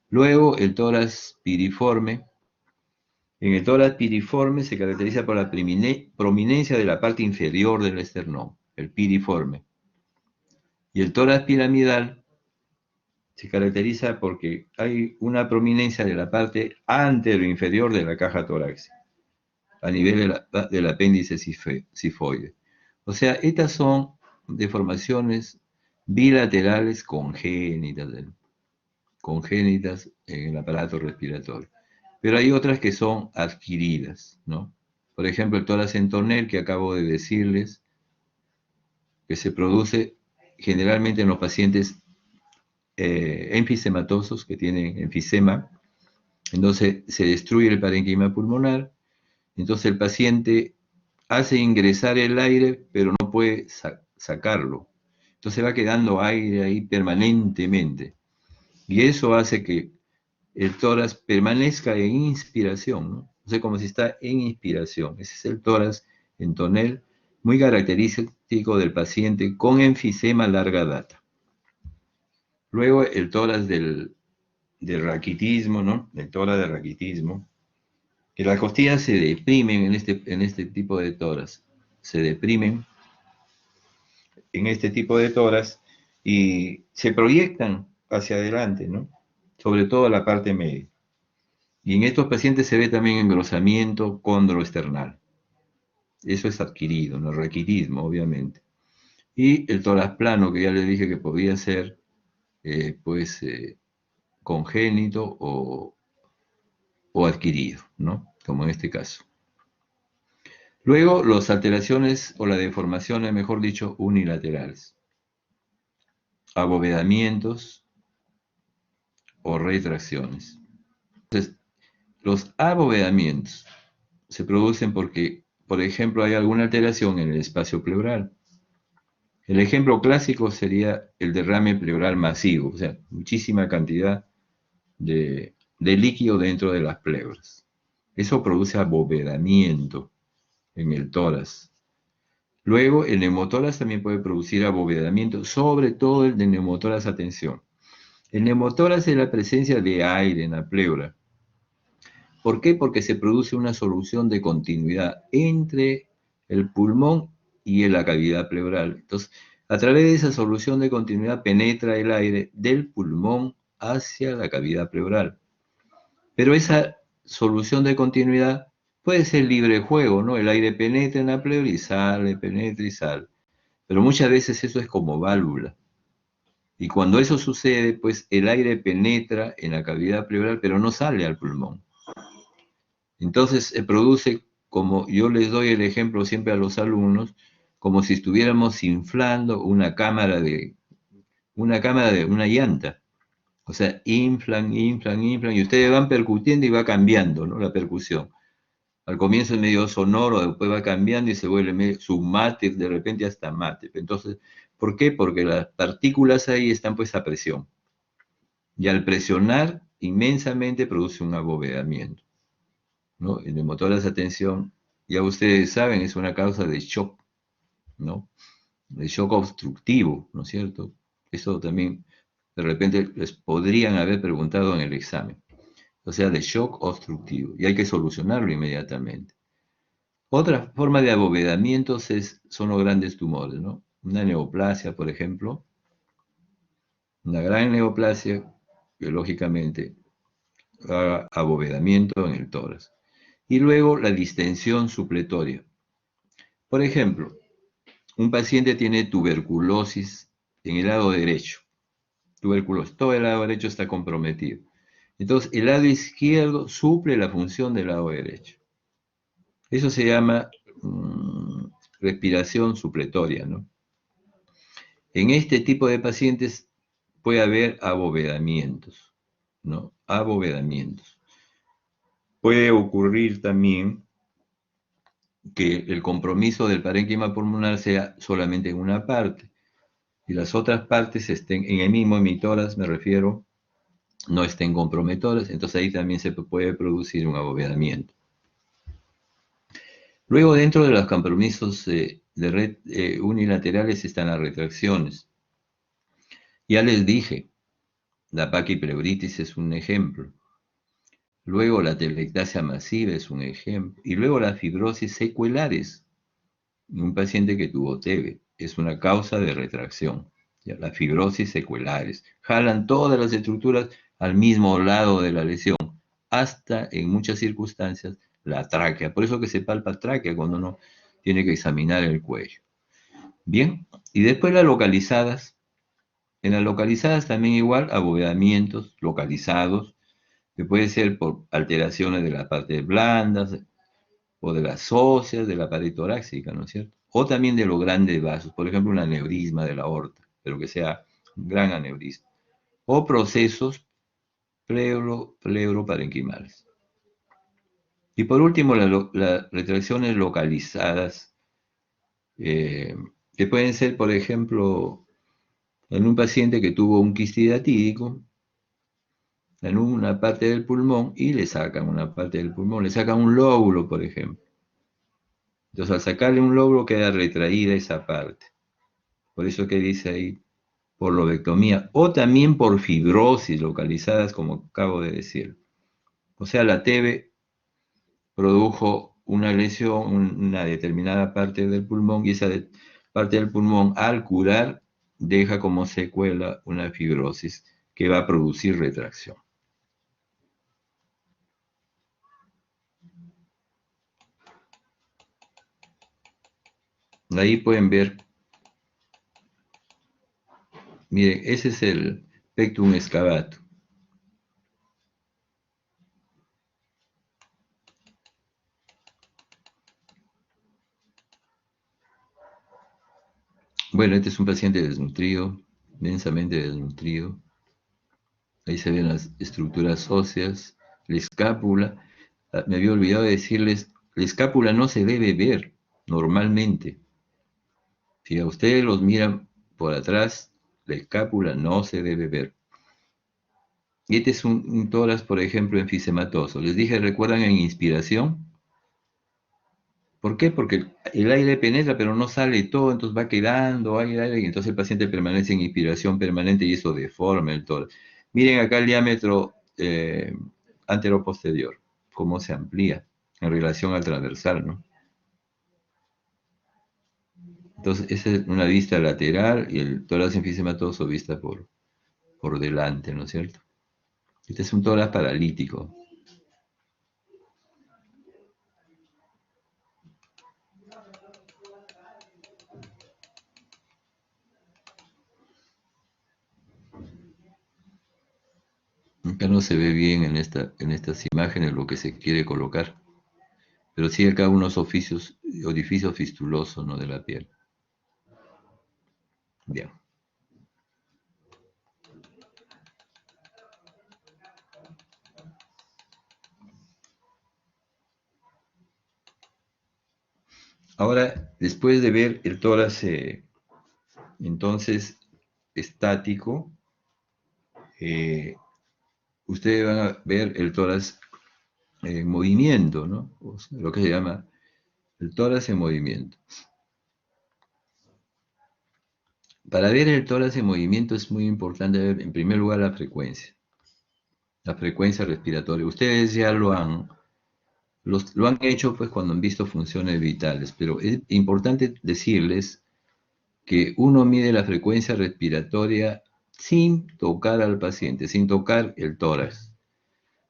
Luego, el tórax piriforme. En el tórax piriforme se caracteriza por la prominencia de la parte inferior del esternón, el piriforme. Y el tórax piramidal se caracteriza porque hay una prominencia de la parte anteroinferior de la caja torácica, a nivel del apéndice sifoide. O sea, estas son deformaciones bilaterales congénitas en el aparato respiratorio. Pero hay otras que son adquiridas, ¿no? Por ejemplo, el tórax en tonel que acabo de decirles, que se produce generalmente en los pacientes enfisematosos que tienen enfisema. Entonces se destruye el parénquima pulmonar, entonces el paciente hace ingresar el aire, pero no puede sacarlo. Entonces va quedando aire ahí permanentemente. Y eso hace que el tórax permanezca en inspiración, ¿no? O sea, como si está en inspiración. Ese es el tórax en tonel, muy característico del paciente con enfisema larga data. Luego el tórax del del raquitismo, ¿no? Del tórax de raquitismo, que las costillas se deprimen en este tipo de toras, se deprimen en este tipo de toras y se proyectan hacia adelante, ¿no? Sobre todo la parte media. Y en estos pacientes se ve también engrosamiento condroesternal. Eso es adquirido, no raquitismo, obviamente. Y el tórax plano, que ya les dije que podía ser, pues, congénito o adquirido, ¿no? Como en este caso. Luego, las alteraciones o las deformaciones, mejor dicho, unilaterales. Abovedamientos o retracciones. Entonces, los abovedamientos se producen porque, por ejemplo, hay alguna alteración en el espacio pleural. El ejemplo clásico sería el derrame pleural masivo, o sea, muchísima cantidad de líquido dentro de las pleuras. Eso produce abovedamiento en el tórax. Luego, el neumotórax también puede producir abovedamiento, sobre todo el de neumotórax, atención. El neumotórax es la presencia de aire en la pleura. ¿Por qué? Porque se produce una solución de continuidad entre el pulmón y la cavidad pleural. Entonces, a través de esa solución de continuidad penetra el aire del pulmón hacia la cavidad pleural. Pero esa solución de continuidad puede ser libre de juego, ¿no? El aire penetra en la pleura y sale, penetra y sale. Pero muchas veces eso es como válvula. Y cuando eso sucede, pues el aire penetra en la cavidad pleural, pero no sale al pulmón. Entonces se produce, como yo les doy el ejemplo siempre a los alumnos, como si estuviéramos inflando una cámara de una llanta. O sea, inflan, inflan, inflan, y ustedes van percutiendo y va cambiando, ¿no? La percusión. Al comienzo es medio sonoro, después va cambiando y se vuelve medio submate, de repente hasta mate. Entonces, ¿por qué? Porque las partículas ahí están pues a presión. Y al presionar inmensamente produce un abovedamiento, ¿no? El neumotórax, esa tensión, ya ustedes saben, es una causa de shock, ¿no? De shock obstructivo, ¿no es cierto? Eso también de repente les podrían haber preguntado en el examen. O sea, de shock obstructivo. Y hay que solucionarlo inmediatamente. Otra forma de abovedamientos son los grandes tumores, ¿no? Una neoplasia, por ejemplo. Una gran neoplasia, biológicamente, abovedamiento en el tórax. Y luego la distensión supletoria. Por ejemplo, un paciente tiene tuberculosis en el lado derecho. Tuberculosis, todo el lado derecho está comprometido. Entonces, el lado izquierdo suple la función del lado derecho. Eso se llama respiración supletoria, ¿no? En este tipo de pacientes puede haber abovedamientos, ¿no? Abovedamientos. Puede ocurrir también que el compromiso del parénquima pulmonar sea solamente en una parte y las otras partes estén en el mismo emisoras, me refiero, no estén comprometoras, entonces ahí también se puede producir un abovedamiento. Luego, dentro de los compromisos unilaterales están las retracciones. Ya les dije, la paquipleuritis es un ejemplo. Luego la telectasia masiva es un ejemplo. Y luego las fibrosis secuelares. Un paciente que tuvo TB es una causa de retracción. ¿Ya? Las fibrosis secuelares. Jalan todas las estructuras al mismo lado de la lesión, hasta en muchas circunstancias la tráquea. Por eso que se palpa tráquea cuando uno tiene que examinar el cuello. Bien, y después las localizadas. En las localizadas también igual abovedamientos localizados, que puede ser por alteraciones de las partes blandas o de las óseas, de la pared torácica, ¿no es cierto? O también de los grandes vasos, por ejemplo, un aneurisma de la aorta, pero que sea un gran aneurisma. O procesos pleuroparenquimales. Y por último, las retracciones localizadas, que pueden ser, por ejemplo, en un paciente que tuvo un quiste hidatídico, en una parte del pulmón y le sacan una parte del pulmón, le sacan un lóbulo, por ejemplo. Entonces, al sacarle un lóbulo queda retraída esa parte. Por eso que dice ahí por lobectomía o también por fibrosis localizadas, como acabo de decir. O sea, la TB produjo una lesión, una determinada parte del pulmón, y esa parte del pulmón, al curar, deja como secuela una fibrosis que va a producir retracción. Ahí pueden ver, miren, ese es el pectum excavatum. Bueno, este es un paciente desnutrido, densamente desnutrido. Ahí se ven las estructuras óseas, la escápula. Me había olvidado de decirles, la escápula no se debe ver normalmente. Si a ustedes los miran por atrás, la escápula no se debe ver. Y este es un tórax, por ejemplo, enfisematoso. Les dije, ¿recuerdan en inspiración? ¿Por qué? Porque el aire penetra, pero no sale todo, entonces va quedando aire, y entonces el paciente permanece en inspiración permanente y eso deforma el tórax. Miren acá el diámetro anteroposterior, cómo se amplía en relación al transversal, ¿no? Entonces, esa es una vista lateral y el tórax enfisematoso vista por delante, ¿no es cierto? Este es un tórax paralítico. Acá no se ve bien en estas imágenes lo que se quiere colocar, pero sí acá unos orificios fistulosos, ¿no?, de la piel. Bien. Ahora, después de ver el tórax, entonces, estático, ustedes van a ver el tórax en movimiento, ¿no? O sea, lo que se llama el tórax en movimiento. Para ver el tórax en movimiento es muy importante ver, en primer lugar, la frecuencia respiratoria. Ustedes ya lo han hecho pues cuando han visto funciones vitales, pero es importante decirles que uno mide la frecuencia respiratoria sin tocar al paciente, sin tocar el tórax.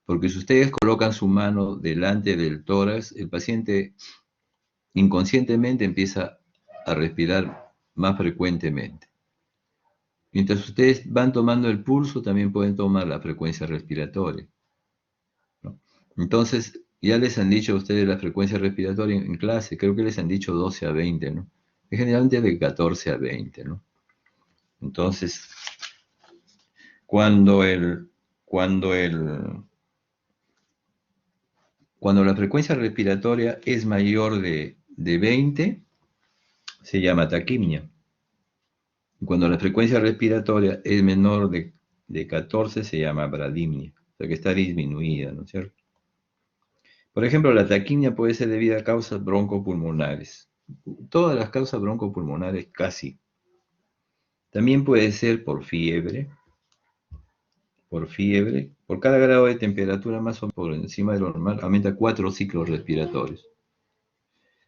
Porque si ustedes colocan su mano delante del tórax, el paciente inconscientemente empieza a respirar más frecuentemente. Mientras ustedes van tomando el pulso, también pueden tomar la frecuencia respiratoria, ¿no? Entonces, ya les han dicho a ustedes la frecuencia respiratoria en clase, creo que les han dicho 12 a 20, ¿no? Es generalmente de 14 a 20, ¿no? Entonces, cuando cuando cuando la frecuencia respiratoria es mayor de 20, se llama taquimia. Cuando la frecuencia respiratoria es menor de 14, se llama bradimia, o sea que está disminuida, ¿no es cierto? Por ejemplo, la taquimia puede ser debida a causas broncopulmonares. Todas las causas broncopulmonares casi. También puede ser por cada grado de temperatura más o menos por encima de lo normal, aumenta 4 ciclos respiratorios.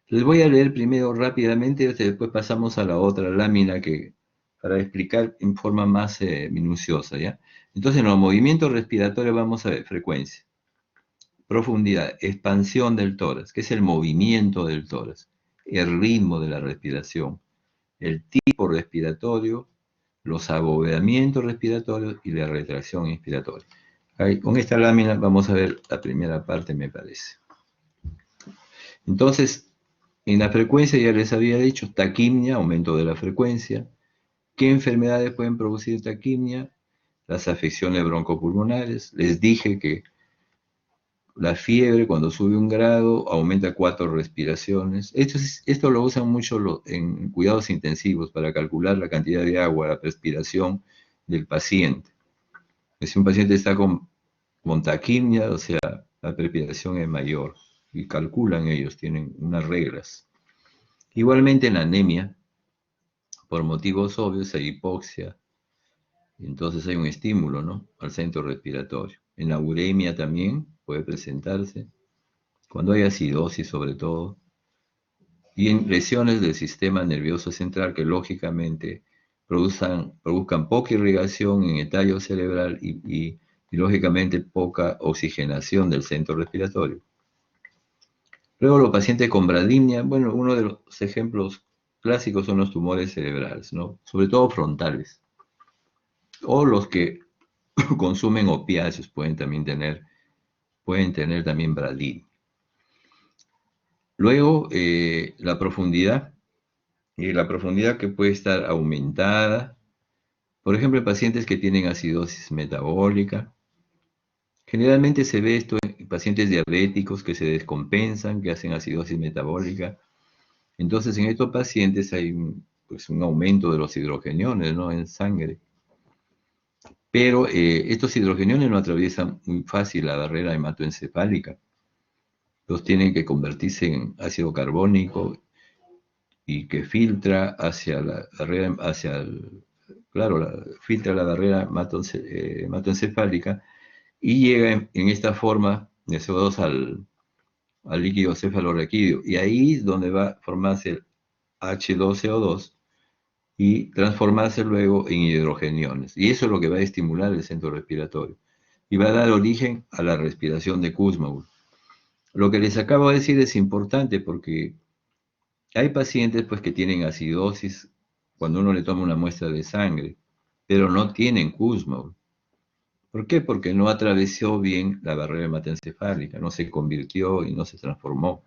Les voy a leer primero rápidamente, después pasamos a la otra lámina para explicar en forma más minuciosa, ¿ya? Entonces, en los movimientos respiratorios vamos a ver frecuencia, profundidad, expansión del tórax, que es el movimiento del tórax, el ritmo de la respiración, el tipo respiratorio, los abovedamientos respiratorios y la retracción inspiratoria. Ahí, con esta lámina vamos a ver la primera parte, me parece. Entonces, en la frecuencia ya les había dicho, taquimia, aumento de la frecuencia. ¿Qué enfermedades pueden producir taquimia? Las afecciones broncopulmonares. Les dije que la fiebre cuando sube 1 grado aumenta 4 respiraciones. Esto lo usan mucho en cuidados intensivos para calcular la cantidad de agua, la respiración del paciente. Si un paciente está con taquimia, o sea, la respiración es mayor y calculan ellos, tienen unas reglas. Igualmente en la anemia, por motivos obvios, hay hipoxia, Entonces hay un estímulo, ¿no?, al centro respiratorio. En la uremia también puede presentarse, cuando hay acidosis sobre todo, y en lesiones del sistema nervioso central que lógicamente produzcan poca irrigación en el tallo cerebral y lógicamente poca oxigenación del centro respiratorio. Luego los pacientes con bradinia, bueno, uno de los ejemplos clásicos son los tumores cerebrales, ¿no?, sobre todo frontales, o los que consumen opiáceos pueden tener también bradinia. Luego, la profundidad que puede estar aumentada, por ejemplo, en pacientes que tienen acidosis metabólica. Generalmente se ve esto en pacientes diabéticos que se descompensan, que hacen acidosis metabólica. Entonces, en estos pacientes hay un aumento de los hidrogeniones, ¿no?, en sangre. Pero estos hidrogeniones no atraviesan muy fácil la barrera hematoencefálica. Los tienen que convertirse en ácido carbónico y que filtra hacia la barrera, filtra la barrera hematoencefálica y llega en esta forma de CO2 al líquido cefalorraquídeo. Y ahí es donde va a formarse el H2CO2 y transformarse luego en hidrogeniones. Y eso es lo que va a estimular el centro respiratorio. Y va a dar origen a la respiración de Kussmaul. Lo que les acabo de decir es importante porque hay pacientes pues, que tienen acidosis cuando uno le toma una muestra de sangre, pero no tienen Kussmaul. ¿Por qué? Porque no atravesó bien la barrera hematoencefálica, no se convirtió y no se transformó.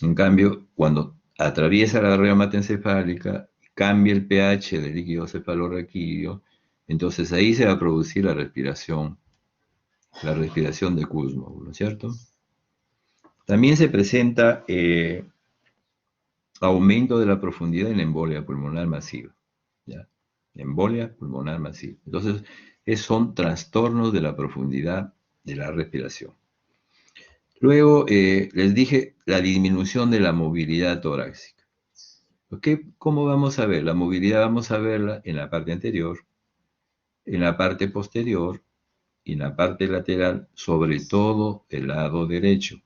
En cambio, cuando atraviesa la barrera hematoencefálica, cambia el pH del líquido cefalorraquídeo, entonces ahí se va a producir la respiración de Kussmaul, ¿no es cierto? También se presenta aumento de la profundidad en la embolia pulmonar masiva, ¿ya? Embolia pulmonar masiva. Entonces, son trastornos de la profundidad de la respiración. Luego, les dije la disminución de la movilidad torácica. ¿Cómo vamos a ver? La movilidad vamos a verla en la parte anterior, en la parte posterior y en la parte lateral, sobre todo el lado derecho.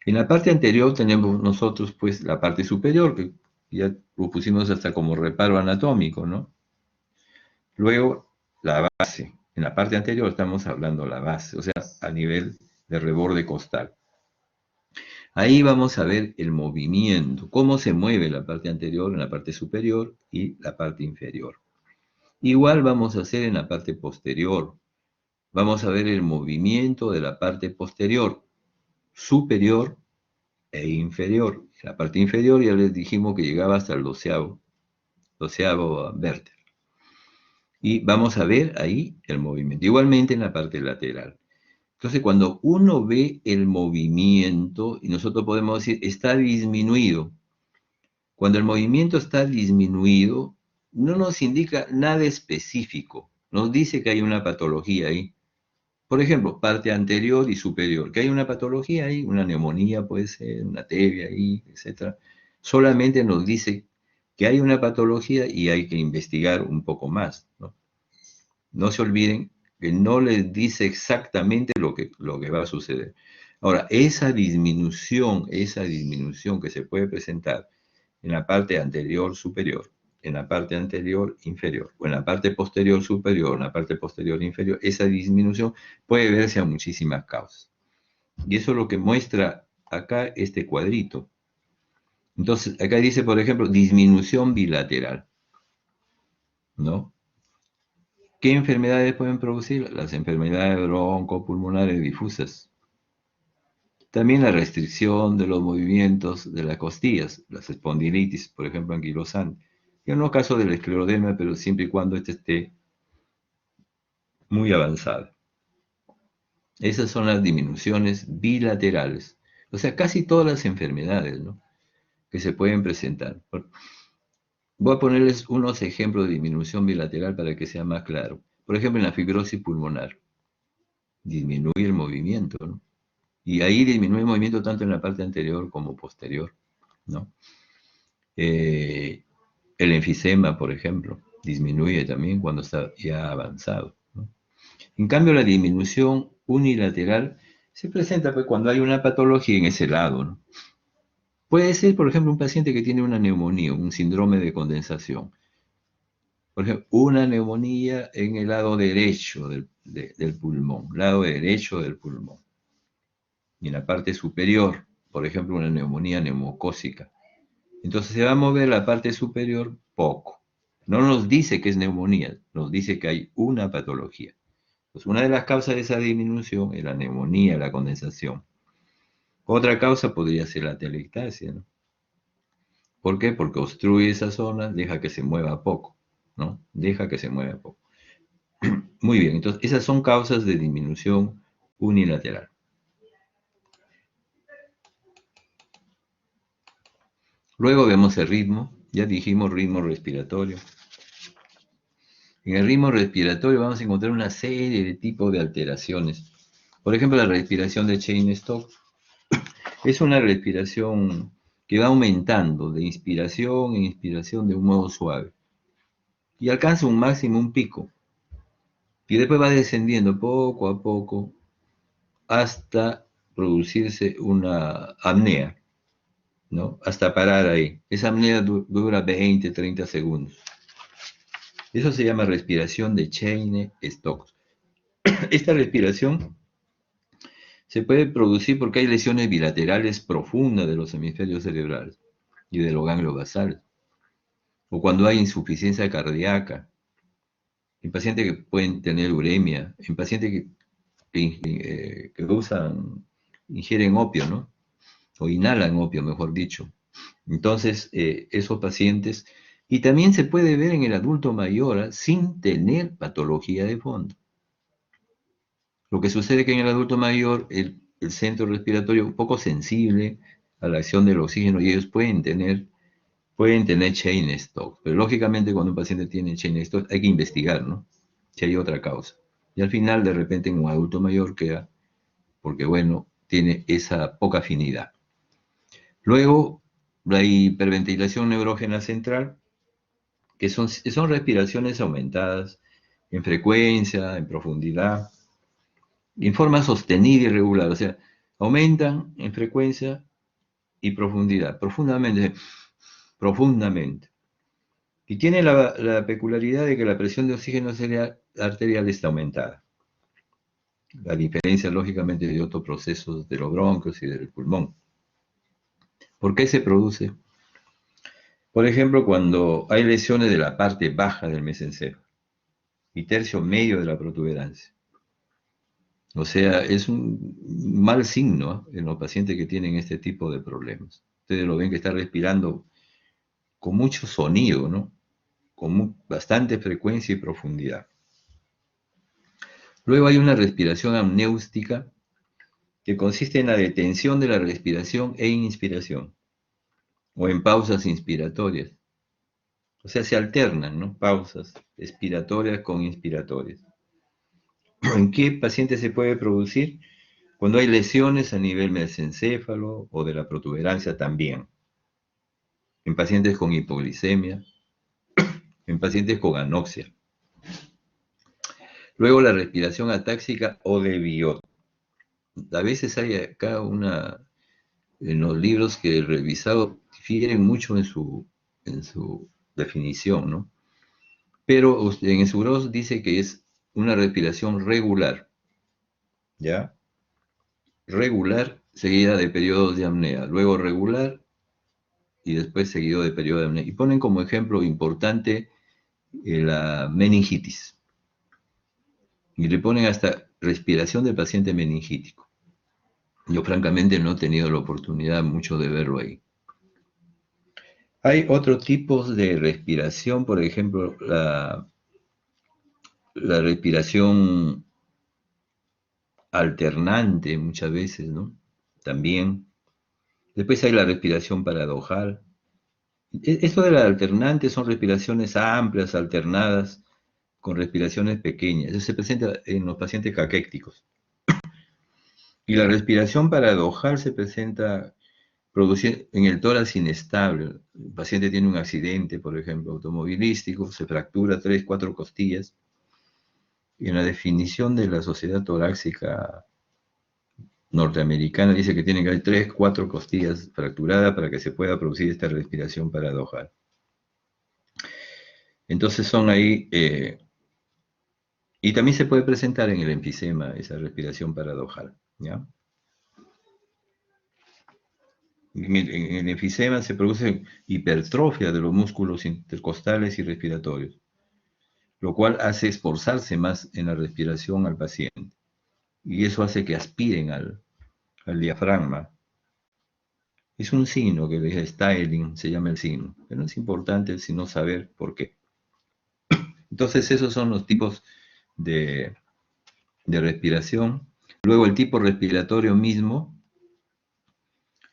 En la parte anterior tenemos nosotros pues la parte superior, que ya lo pusimos hasta como reparo anatómico, ¿no? Luego la base. En la parte anterior estamos hablando de la base, o sea, a nivel de reborde costal. Ahí vamos a ver el movimiento, cómo se mueve la parte anterior en la parte superior y la parte inferior. Igual vamos a hacer en la parte posterior. Vamos a ver el movimiento de la parte posterior, superior e inferior. La parte inferior ya les dijimos que llegaba hasta el doceavo vértebra. Y vamos a ver ahí el movimiento. Igualmente en la parte lateral. Entonces, cuando uno ve el movimiento, y nosotros podemos decir, está disminuido. Cuando el movimiento está disminuido, no nos indica nada específico. Nos dice que hay una patología ahí. Por ejemplo, parte anterior y superior, que hay una patología ahí, una neumonía puede ser, una TB ahí, etc. Solamente nos dice que hay una patología y hay que investigar un poco más, ¿no? No se olviden que no les dice exactamente lo que va a suceder. Ahora, esa disminución que se puede presentar en la parte anterior superior, en la parte anterior inferior, o en la parte posterior superior, en la parte posterior inferior, esa disminución puede verse a muchísimas causas. Y eso es lo que muestra acá este cuadrito. Entonces, acá dice, por ejemplo, disminución bilateral, ¿no? ¿Qué enfermedades pueden producir? Las enfermedades broncopulmonares difusas. También la restricción de los movimientos de las costillas, las espondilitis, por ejemplo, anquilosante. Y en los casos de la esclerodermia, pero siempre y cuando este esté muy avanzado. Esas son las disminuciones bilaterales. O sea, casi todas las enfermedades, ¿no?, que se pueden presentar. Voy a ponerles unos ejemplos de disminución bilateral para que sea más claro. Por ejemplo, en la fibrosis pulmonar, disminuye el movimiento, ¿no? Y ahí disminuye el movimiento tanto en la parte anterior como posterior, ¿no? El enfisema, por ejemplo, disminuye también cuando está ya avanzado, ¿no? En cambio, la disminución unilateral se presenta pues, cuando hay una patología en ese lado, ¿no? Puede ser, por ejemplo, un paciente que tiene una neumonía, un síndrome de condensación. Por ejemplo, una neumonía en el lado derecho del pulmón, lado derecho del pulmón. Y en la parte superior, por ejemplo, una neumonía neumocócica. Entonces se va a mover la parte superior poco. No nos dice que es neumonía, nos dice que hay una patología. Pues una de las causas de esa disminución es la neumonía, la condensación. Otra causa podría ser la atelectasia, ¿no? ¿Por qué? Porque obstruye esa zona, deja que se mueva poco, ¿no? Deja que se mueva poco. Muy bien, entonces esas son causas de disminución unilateral. Luego vemos el ritmo, ya dijimos ritmo respiratorio. En el ritmo respiratorio vamos a encontrar una serie de tipos de alteraciones. Por ejemplo, la respiración de Cheyne-Stokes es una respiración que va aumentando de inspiración en inspiración de un modo suave y alcanza un máximo, un pico, y después va descendiendo poco a poco hasta producirse una apnea, ¿no? Hasta parar ahí. Esa apnea dura 20, 30 segundos. Eso se llama respiración de Cheyne-Stokes. Esta respiración se puede producir porque hay lesiones bilaterales profundas de los hemisferios cerebrales y de los ganglios basales, o cuando hay insuficiencia cardíaca, en pacientes que pueden tener uremia, en pacientes que ingieren opio, ¿no? O inhalan opio, mejor dicho. Entonces, esos pacientes, y también se puede ver en el adulto mayor, sin tener patología de fondo. Lo que sucede es que en el adulto mayor el centro respiratorio es un poco sensible a la acción del oxígeno y ellos pueden tener Cheyne-Stokes, pero lógicamente cuando un paciente tiene Cheyne-Stokes hay que investigar, ¿no? Si hay otra causa. Y al final, de repente, en un adulto mayor queda, porque bueno, tiene esa poca afinidad. Luego, la hiperventilación neurógena central, que son respiraciones aumentadas en frecuencia, en profundidad, en forma sostenida y regular, o sea, aumentan en frecuencia y profundidad, profundamente. Y tiene la peculiaridad de que la presión de oxígeno arterial está aumentada. La diferencia, lógicamente, de otros procesos de los bronquios y del pulmón. ¿Por qué se produce? Por ejemplo, cuando hay lesiones de la parte baja del mesencéfalo y tercio medio de la protuberancia. O sea, es un mal signo, ¿eh?, en los pacientes que tienen este tipo de problemas. Ustedes lo ven que está respirando con mucho sonido, ¿no? Con bastante frecuencia y profundidad. Luego hay una respiración amniótica que consiste en la detención de la respiración e inspiración, o en pausas inspiratorias. O sea, se alternan, ¿no? Pausas expiratorias con inspiratorias. ¿En qué paciente se puede producir? Cuando hay lesiones a nivel mesencéfalo o de la protuberancia también. En pacientes con hipoglicemia, en pacientes con anoxia. Luego la respiración atáxica o de Biot. A veces hay acá en los libros que he revisado difieren mucho en su definición, ¿no? Pero en Esburos dice que es una respiración regular, ¿ya? Regular seguida de periodos de apnea, luego regular y después seguido de periodo de apnea. Y ponen como ejemplo importante la meningitis. Y le ponen hasta respiración del paciente meningítico. Yo francamente no he tenido la oportunidad mucho de verlo ahí. Hay otros tipos de respiración, por ejemplo, la respiración alternante muchas veces, ¿no? También. Después hay la respiración paradojal. Esto de la alternante son respiraciones amplias, alternadas, con respiraciones pequeñas. Eso se presenta en los pacientes caquécticos. Y la respiración paradojal se presenta producir en el tórax inestable. El paciente tiene un accidente, por ejemplo, automovilístico, se fractura 3, 4 costillas. Y en la definición de la Sociedad Torácica Norteamericana dice que tienen que haber 3, 4 costillas fracturadas para que se pueda producir esta respiración paradojal. Entonces son ahí, y también se puede presentar en el enfisema esa respiración paradojal, ¿ya? En el enfisema se produce hipertrofia de los músculos intercostales y respiratorios, lo cual hace esforzarse más en la respiración al paciente. Y eso hace que aspiren al diafragma. Es un signo que le styling, se llama el signo, pero no es importante sino saber por qué. Entonces esos son los tipos de respiración. Luego el tipo respiratorio mismo,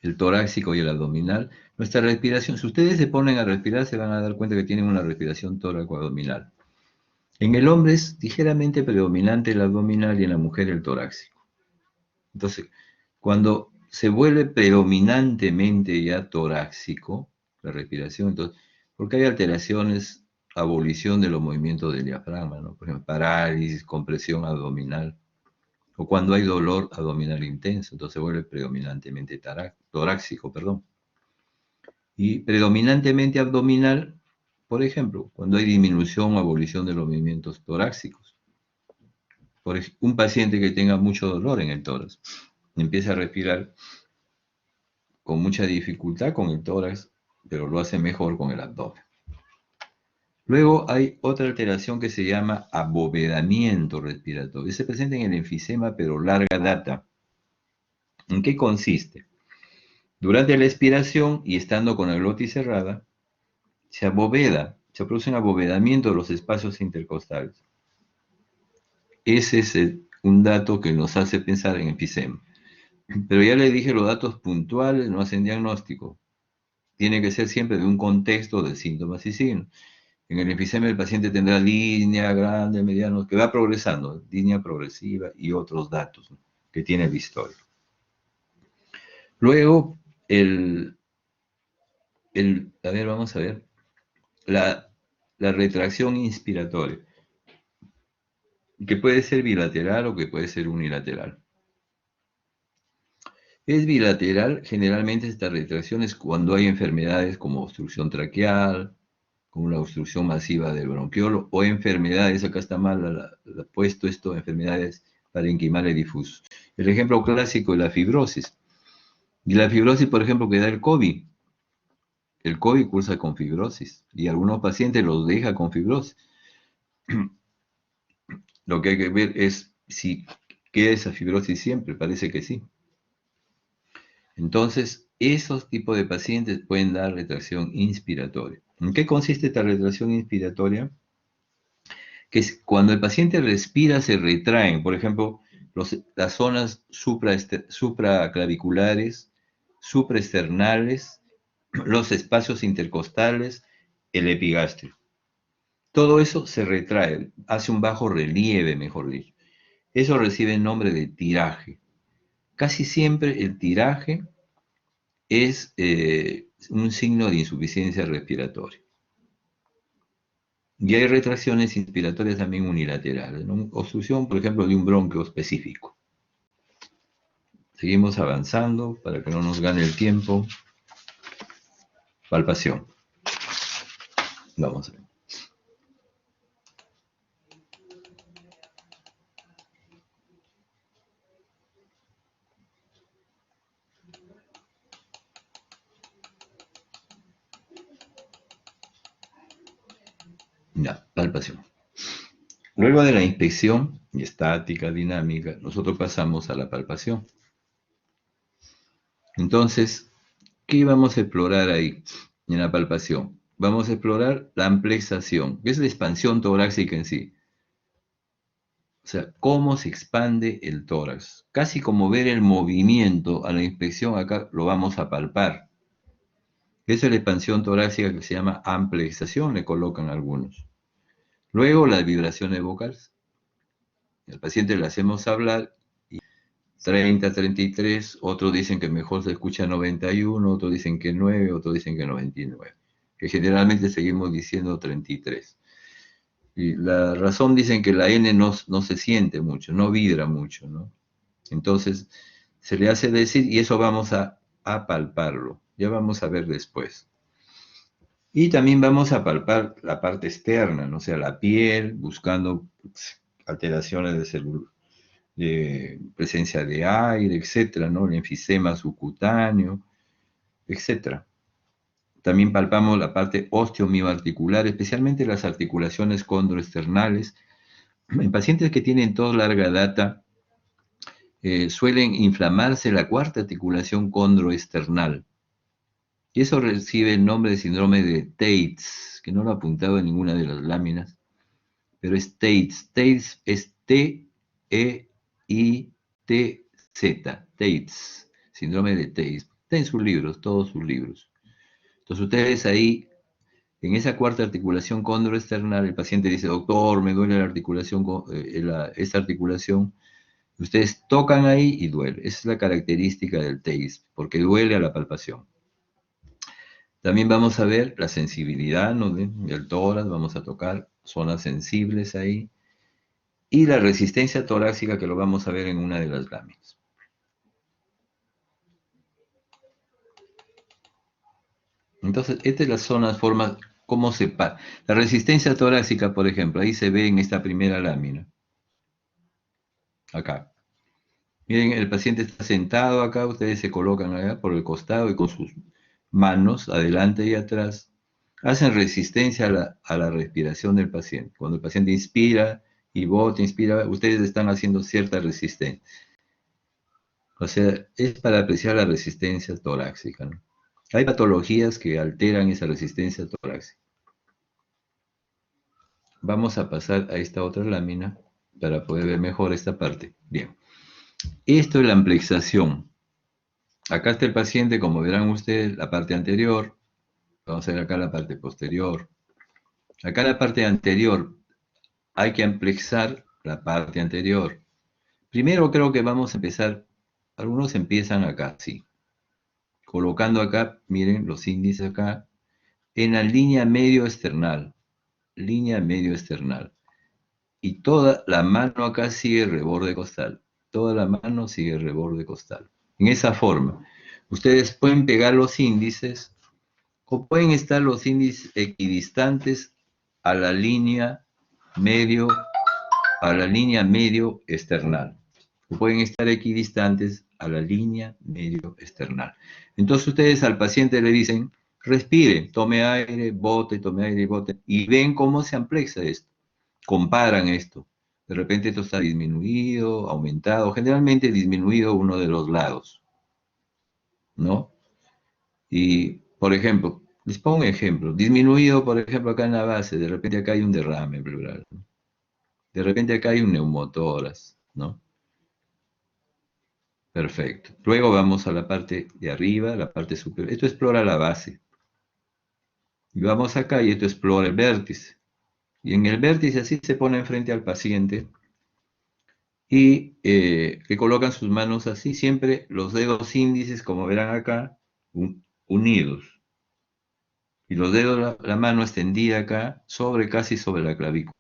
el torácico y el abdominal. Nuestra respiración, si ustedes se ponen a respirar, se van a dar cuenta que tienen una respiración tóraco-abdominal. En el hombre es ligeramente predominante el abdominal y en la mujer el torácico. Entonces, cuando se vuelve predominantemente ya torácico, la respiración, entonces, porque hay alteraciones, abolición de los movimientos del diafragma, ¿no? Por ejemplo, parálisis, compresión abdominal, o cuando hay dolor abdominal intenso, entonces se vuelve predominantemente torácico, perdón. Y predominantemente abdominal, por ejemplo, cuando hay disminución o abolición de los movimientos torácicos. Por ejemplo, un paciente que tenga mucho dolor en el tórax, empieza a respirar con mucha dificultad con el tórax, pero lo hace mejor con el abdomen. Luego hay otra alteración que se llama abovedamiento respiratorio. Se presenta en el enfisema, pero larga data. ¿En qué consiste? Durante la expiración y estando con la glotis cerrada, se aboveda, se produce un abovedamiento de los espacios intercostales. Ese es un dato que nos hace pensar en enfisema. Pero ya les dije, los datos puntuales no hacen diagnóstico. Tiene que ser siempre de un contexto de síntomas y signos. En el enfisema el paciente tendrá línea grande, mediano, que va progresando, línea progresiva y otros datos, ¿no?, que tiene el histórico. Luego, a ver, vamos a ver, la retracción inspiratoria, que puede ser bilateral o que puede ser unilateral. Es bilateral, generalmente esta retracción es cuando hay enfermedades como obstrucción traqueal, como la obstrucción masiva del bronquiolo, o enfermedades, acá está mal puesto esto, enfermedades parenquimales difusas. El ejemplo clásico es la fibrosis. Y la fibrosis, por ejemplo, que da el COVID. El COVID cursa con fibrosis, y algunos pacientes los deja con fibrosis. Lo que hay que ver es si queda esa fibrosis siempre, parece que sí. Entonces, esos tipos de pacientes pueden dar retracción inspiratoria. ¿En qué consiste esta retracción inspiratoria? Que es cuando el paciente respira, se retraen, por ejemplo, las zonas supraclaviculares, supraesternales, los espacios intercostales, el epigastrio. Todo eso se retrae, hace un bajo relieve, mejor dicho. Eso recibe el nombre de tiraje. Casi siempre el tiraje es un signo de insuficiencia respiratoria. Y hay retracciones inspiratorias también unilaterales, ¿no? Obstrucción, por ejemplo, de un bronquio específico. Seguimos avanzando para que no nos gane el tiempo. Palpación. Vamos a ver. Ya, palpación. Luego de la inspección estática, dinámica, nosotros pasamos a la palpación. Entonces, ¿qué vamos a explorar ahí en la palpación? Vamos a explorar la amplexación, que es la expansión torácica en sí. O sea, cómo se expande el tórax. Casi como ver el movimiento a la inspección, acá lo vamos a palpar. Esa es la expansión torácica que se llama amplexación, le colocan algunos. Luego las vibraciones vocales. Al paciente le hacemos hablar y 30, 33, otros dicen que mejor se escucha 91, otros dicen que 9, otros dicen que 99, que generalmente seguimos diciendo 33. Y la razón dicen que la N no se siente mucho, no vibra mucho, ¿no? Entonces se le hace decir y eso vamos a palparlo, ya vamos a ver después. Y también vamos a palpar la parte externa, ¿no? O sea, la piel, buscando alteraciones de presencia de aire, etcétera, ¿no? El enfisema subcutáneo, etcétera. También palpamos la parte osteomioarticular, especialmente las articulaciones condroesternales. En pacientes que tienen tos larga data, suelen inflamarse la cuarta articulación condroesternal. Y eso recibe el nombre de síndrome de Tates, que no lo he apuntado en ninguna de las láminas, pero es Tates. Tates es T-E-I-T-Z, Tates, síndrome de Tates. Está en sus libros, todos sus libros. Entonces ustedes ahí, en esa cuarta articulación condroesternal, el paciente dice, doctor, me duele la articulación, esta articulación. Ustedes tocan ahí y duele. Esa es la característica del Tates, porque duele a la palpación. También vamos a ver la sensibilidad, ¿no?, del tórax, vamos a tocar zonas sensibles ahí. Y la resistencia torácica, que lo vamos a ver en una de las láminas. Entonces, estas son las zonas, formas, cómo se para. La resistencia torácica, por ejemplo, ahí se ve en esta primera lámina. Acá. Miren, el paciente está sentado acá, ustedes se colocan acá por el costado y con sus manos, adelante y atrás, hacen resistencia a la respiración del paciente. Cuando el paciente inspira y bota, inspira, ustedes están haciendo cierta resistencia. O sea, es para apreciar la resistencia torácica, ¿no? Hay patologías que alteran esa resistencia torácica. Vamos a pasar a esta otra lámina para poder ver mejor esta parte. Bien. Esto es la amplexación. Acá está el paciente, como verán ustedes, la parte anterior. Vamos a ver acá la parte posterior. Acá la parte anterior, hay que amplexar la parte anterior. Primero creo que vamos a empezar, algunos empiezan acá, sí. Colocando acá, miren los índices acá, en la línea medio external. Línea medio external. Y toda la mano acá sigue reborde costal. Toda la mano sigue reborde costal. En esa forma. Ustedes pueden pegar los índices o pueden estar los índices equidistantes a la línea medio external. O pueden estar equidistantes a la línea medio external. Entonces ustedes al paciente le dicen, respire, tome aire, bote, y ven cómo se amplexa esto. Comparan esto. De repente esto está disminuido, aumentado, generalmente disminuido uno de los lados, ¿no? Y, por ejemplo, les pongo un ejemplo, disminuido, por ejemplo, acá en la base, de repente acá hay un derrame pleural, ¿no? De repente acá hay un neumotórax, ¿no? Perfecto. Luego vamos a la parte de arriba, la parte superior. Esto explora la base. Y vamos acá y esto explora el vértice. Y en el vértice así se pone frente al paciente y que colocan sus manos así, siempre los dedos índices, como verán acá, unidos. Y los dedos, la mano extendida acá, casi sobre la clavícula.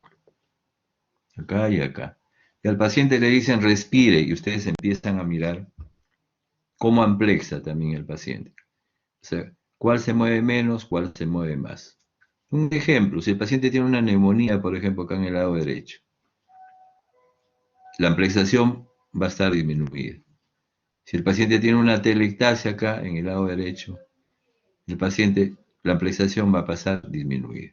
Acá y acá. Y al paciente le dicen respire y ustedes empiezan a mirar cómo amplexa también el paciente. O sea, cuál se mueve menos, cuál se mueve más. Un ejemplo, si el paciente tiene una neumonía, por ejemplo, acá en el lado derecho, la amplexación va a estar disminuida. Si el paciente tiene una telectasia acá en el lado derecho, la amplexación va a pasar disminuida.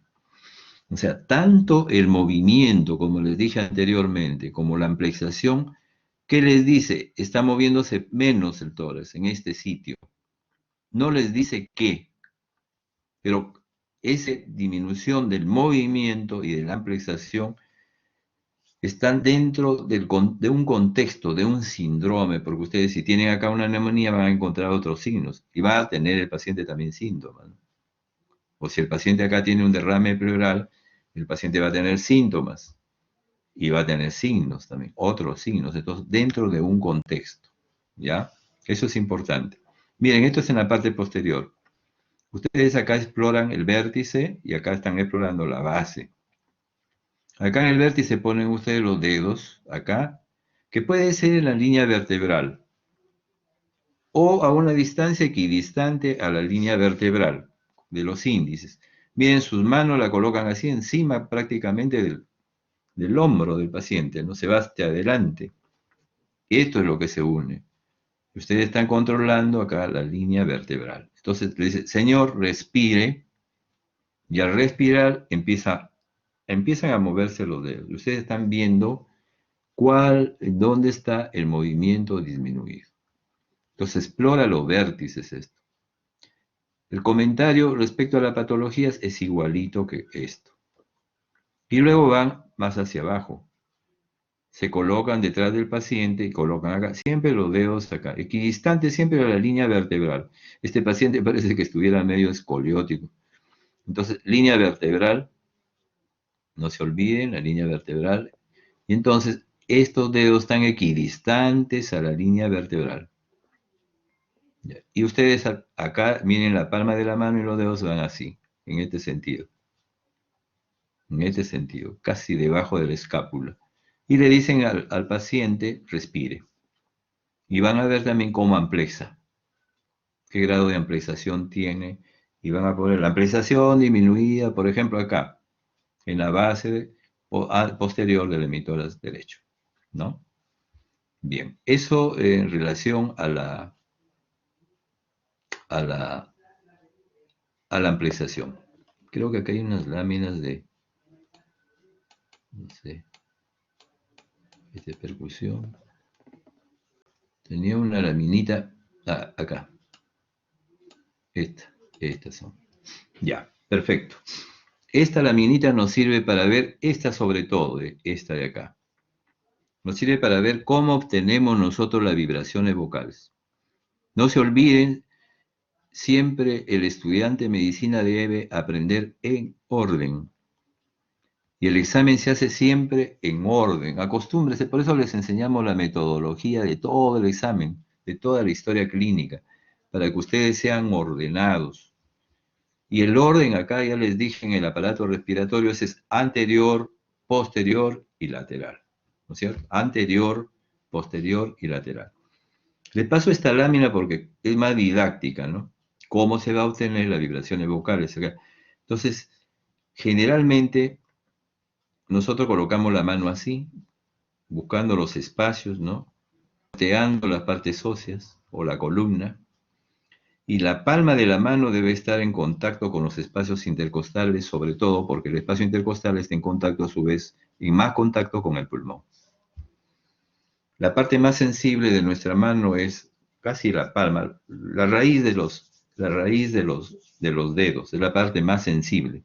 O sea, tanto el movimiento, como les dije anteriormente, como la amplexación, ¿qué les dice? Está moviéndose menos el tórax en este sitio. No les dice qué, pero esa disminución del movimiento y de la amplexación están dentro de un contexto, de un síndrome, porque ustedes si tienen acá una neumonía van a encontrar otros signos y va a tener el paciente también síntomas, ¿no? O si el paciente acá tiene un derrame pleural, el paciente va a tener síntomas y va a tener signos también, otros signos, entonces dentro de un contexto. ¿ya? Eso es importante. Miren, esto es en la parte posterior. Ustedes acá exploran el vértice y acá están explorando la base. Acá en el vértice ponen ustedes los dedos, acá, que puede ser en la línea vertebral o a una distancia equidistante a la línea vertebral de los índices. Miren, sus manos la colocan así encima prácticamente del hombro del paciente, no se va hacia adelante. Esto es lo que se une. Ustedes están controlando acá la línea vertebral. Entonces le dice, señor, respire, y al respirar empiezan a moverse los dedos. Ustedes están viendo dónde está el movimiento disminuido. Entonces explora los vértices esto. El comentario respecto a las patologías es igualito que esto. Y luego van más hacia abajo. Se colocan detrás del paciente y colocan acá, siempre los dedos acá, equidistantes siempre a la línea vertebral. Este paciente parece que estuviera medio escoliótico. Entonces, línea vertebral, no se olviden, la línea vertebral. Y entonces, estos dedos están equidistantes a la línea vertebral. Y ustedes acá, miren la palma de la mano y los dedos van así, en este sentido. En este sentido, casi debajo de la escápula. Y le dicen al paciente, respire. Y van a ver también cómo ampleza, qué grado de amplización tiene. Y van a poner la amplización disminuida, por ejemplo, acá, en la base posterior del emitor derecho, ¿no? Bien, eso en relación a la, a la amplización. Creo que acá hay unas láminas de, no sé, de percusión. Tenía una laminita acá. Estas son. Ya, perfecto. Esta laminita nos sirve para ver, esta sobre todo, esta de acá. Nos sirve para ver cómo obtenemos nosotros las vibraciones vocales. No se olviden, siempre el estudiante de medicina debe aprender en orden. Y el examen se hace siempre en orden. Acostúmbrese, por eso les enseñamos la metodología de todo el examen, de toda la historia clínica, para que ustedes sean ordenados. Y el orden acá, ya les dije, en el aparato respiratorio es anterior, posterior y lateral. ¿No es cierto? Anterior, posterior y lateral. Les paso esta lámina porque es más didáctica, ¿no? Cómo se va a obtener las vibraciones vocales acá. Entonces, generalmente nosotros colocamos la mano así, buscando los espacios, ¿no? Volteando las partes óseas o la columna, y la palma de la mano debe estar en contacto con los espacios intercostales, sobre todo porque el espacio intercostal está en contacto a su vez, y más contacto con el pulmón. La parte más sensible de nuestra mano es casi la palma, la raíz de los dedos, es la parte más sensible.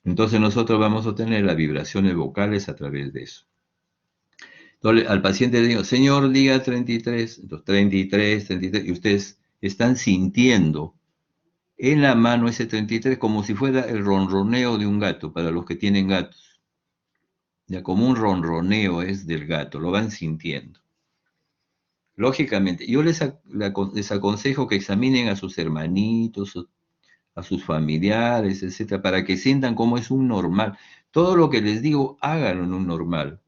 Entonces nosotros vamos a obtener las vibraciones vocales a través de eso. Entonces al paciente le digo, señor, diga 33, entonces 33, 33, y ustedes están sintiendo en la mano ese 33 como si fuera el ronroneo de un gato, para los que tienen gatos. Ya como un ronroneo es del gato, lo van sintiendo. Lógicamente, yo les aconsejo que examinen a sus hermanitos, a sus familiares, etcétera, para que sientan cómo es un normal. Todo lo que les digo, háganlo en un normal,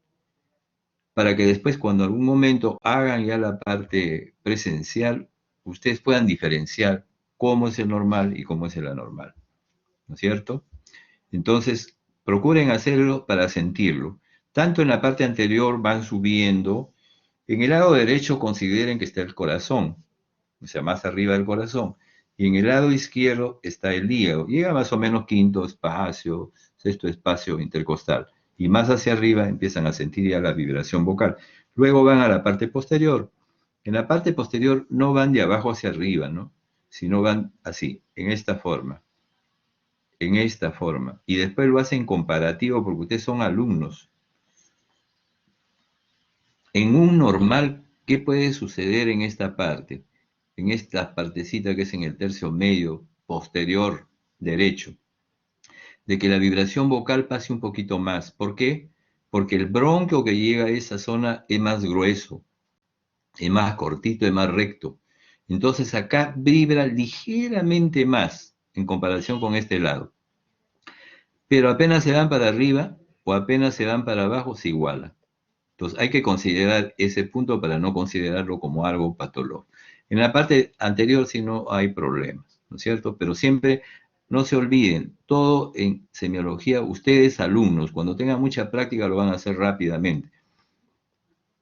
para que después, cuando en algún momento hagan ya la parte presencial, ustedes puedan diferenciar cómo es el normal y cómo es el anormal, ¿no es cierto? Entonces, procuren hacerlo para sentirlo. Tanto en la parte anterior van subiendo. En el lado derecho consideren que está el corazón, o sea, más arriba del corazón. Y en el lado izquierdo está el hígado. Llega más o menos quinto espacio, sexto espacio intercostal. Y más hacia arriba empiezan a sentir ya la vibración vocal. Luego van a la parte posterior. En la parte posterior no van de abajo hacia arriba, ¿no? Sino van así, en esta forma. En esta forma. Y después lo hacen comparativo porque ustedes son alumnos. En un normal, ¿qué puede suceder en esta parte? En esta partecita que es en el tercio medio posterior derecho, de que la vibración vocal pase un poquito más. ¿Por qué? Porque el bronquio que llega a esa zona es más grueso. es más cortito, es más recto. Entonces acá vibra ligeramente más en comparación con este lado. Pero apenas se van para arriba o apenas se van para abajo, se iguala. Entonces hay que considerar ese punto para no considerarlo como algo patológico. En la parte anterior sí no hay problemas, ¿no es cierto? Pero siempre no se olviden, todo en semiología, ustedes alumnos, cuando tengan mucha práctica lo van a hacer rápidamente.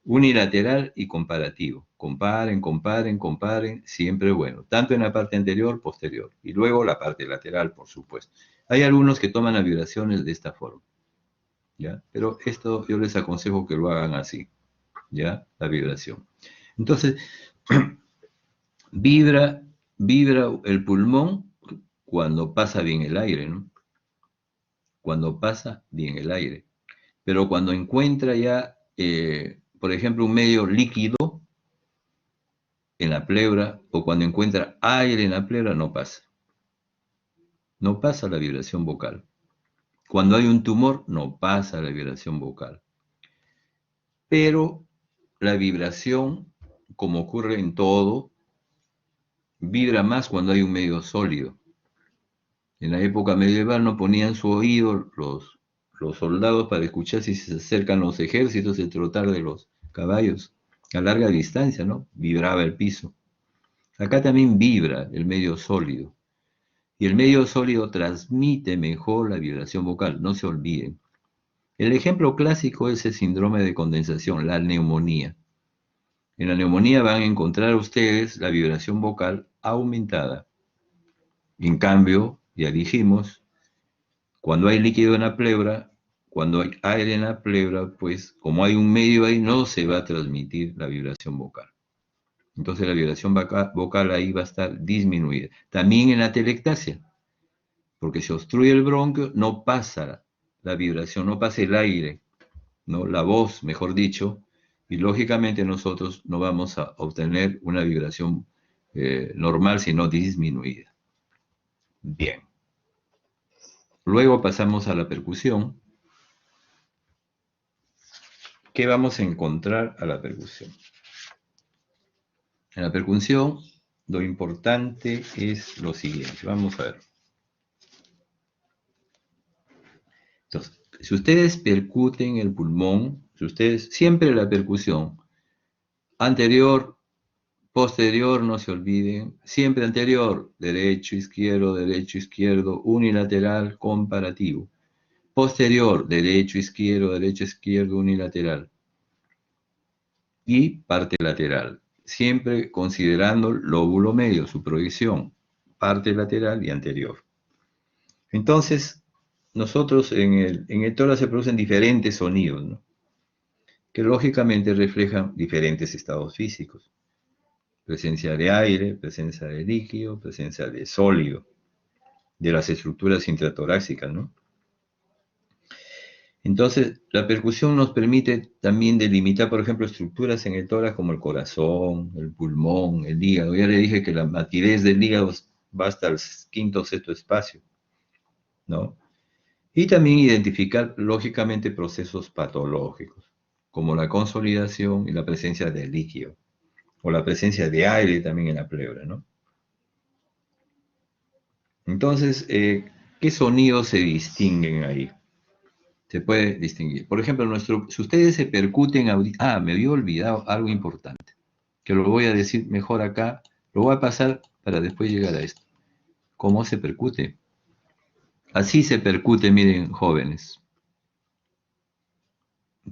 Unilateral y comparativo. Comparen, comparen, comparen, siempre bueno. Tanto en la parte anterior, posterior. Y luego la parte lateral, por supuesto. Hay algunos que toman las vibraciones de esta forma, ¿ya? Pero esto yo les aconsejo que lo hagan así, ¿ya? La vibración. Entonces, vibra el pulmón cuando pasa bien el aire, ¿no? Cuando pasa bien el aire. Pero cuando encuentra ya, por ejemplo, un medio líquido en la pleura o cuando encuentra aire en la pleura, no pasa. No pasa la vibración vocal. Cuando hay un tumor, no pasa la vibración vocal. Pero la vibración, como ocurre en todo, vibra más cuando hay un medio sólido. En la época medieval no ponían su oído los soldados para escuchar si se acercan los ejércitos, el trotar de los caballos a larga distancia, ¿no? Vibraba el piso. Acá también vibra el medio sólido. Y el medio sólido transmite mejor la vibración vocal, no se olviden. El ejemplo clásico es el síndrome de condensación, la neumonía. En la neumonía van a encontrar ustedes la vibración vocal aumentada. En cambio, ya dijimos, cuando hay líquido en la pleura, cuando hay aire en la pleura, pues como hay un medio ahí, no se va a transmitir la vibración vocal. Entonces la vibración vocal ahí va a estar disminuida. También en la telectasia, porque se obstruye el bronquio, no pasa la vibración, no pasa el aire, ¿no? La voz, mejor dicho, y lógicamente nosotros no vamos a obtener una vibración normal, sino disminuida. Bien. Luego pasamos a la percusión. ¿Qué vamos a encontrar a la percusión? En la percusión, lo importante es lo siguiente. Vamos a ver. Entonces, si ustedes percuten el pulmón, si ustedes, siempre la percusión, anterior, posterior, no se olviden, siempre anterior, derecho, izquierdo, unilateral, comparativo. Posterior, derecho, izquierdo, unilateral. Y parte lateral, siempre considerando el lóbulo medio, su proyección, parte lateral y anterior. Entonces, nosotros en el tórax se producen diferentes sonidos, ¿no? Que lógicamente reflejan diferentes estados físicos. Presencia de aire, presencia de líquido, presencia de sólido, de las estructuras intratorácicas, ¿no? Entonces, la percusión nos permite también delimitar, por ejemplo, estructuras en el tórax como el corazón, el pulmón, el hígado. Ya le dije que la matidez del hígado va hasta el quinto o sexto espacio, ¿no? Y también identificar, lógicamente, procesos patológicos, como la consolidación y la presencia de líquido, o la presencia de aire también en la pleura, ¿no? Entonces, ¿qué sonidos se distinguen ahí? Se puede distinguir. Por ejemplo, si ustedes se percuten, me había olvidado algo importante, que lo voy a decir mejor acá, lo voy a pasar para después llegar a esto. ¿Cómo se percute? Así se percute, miren, jóvenes.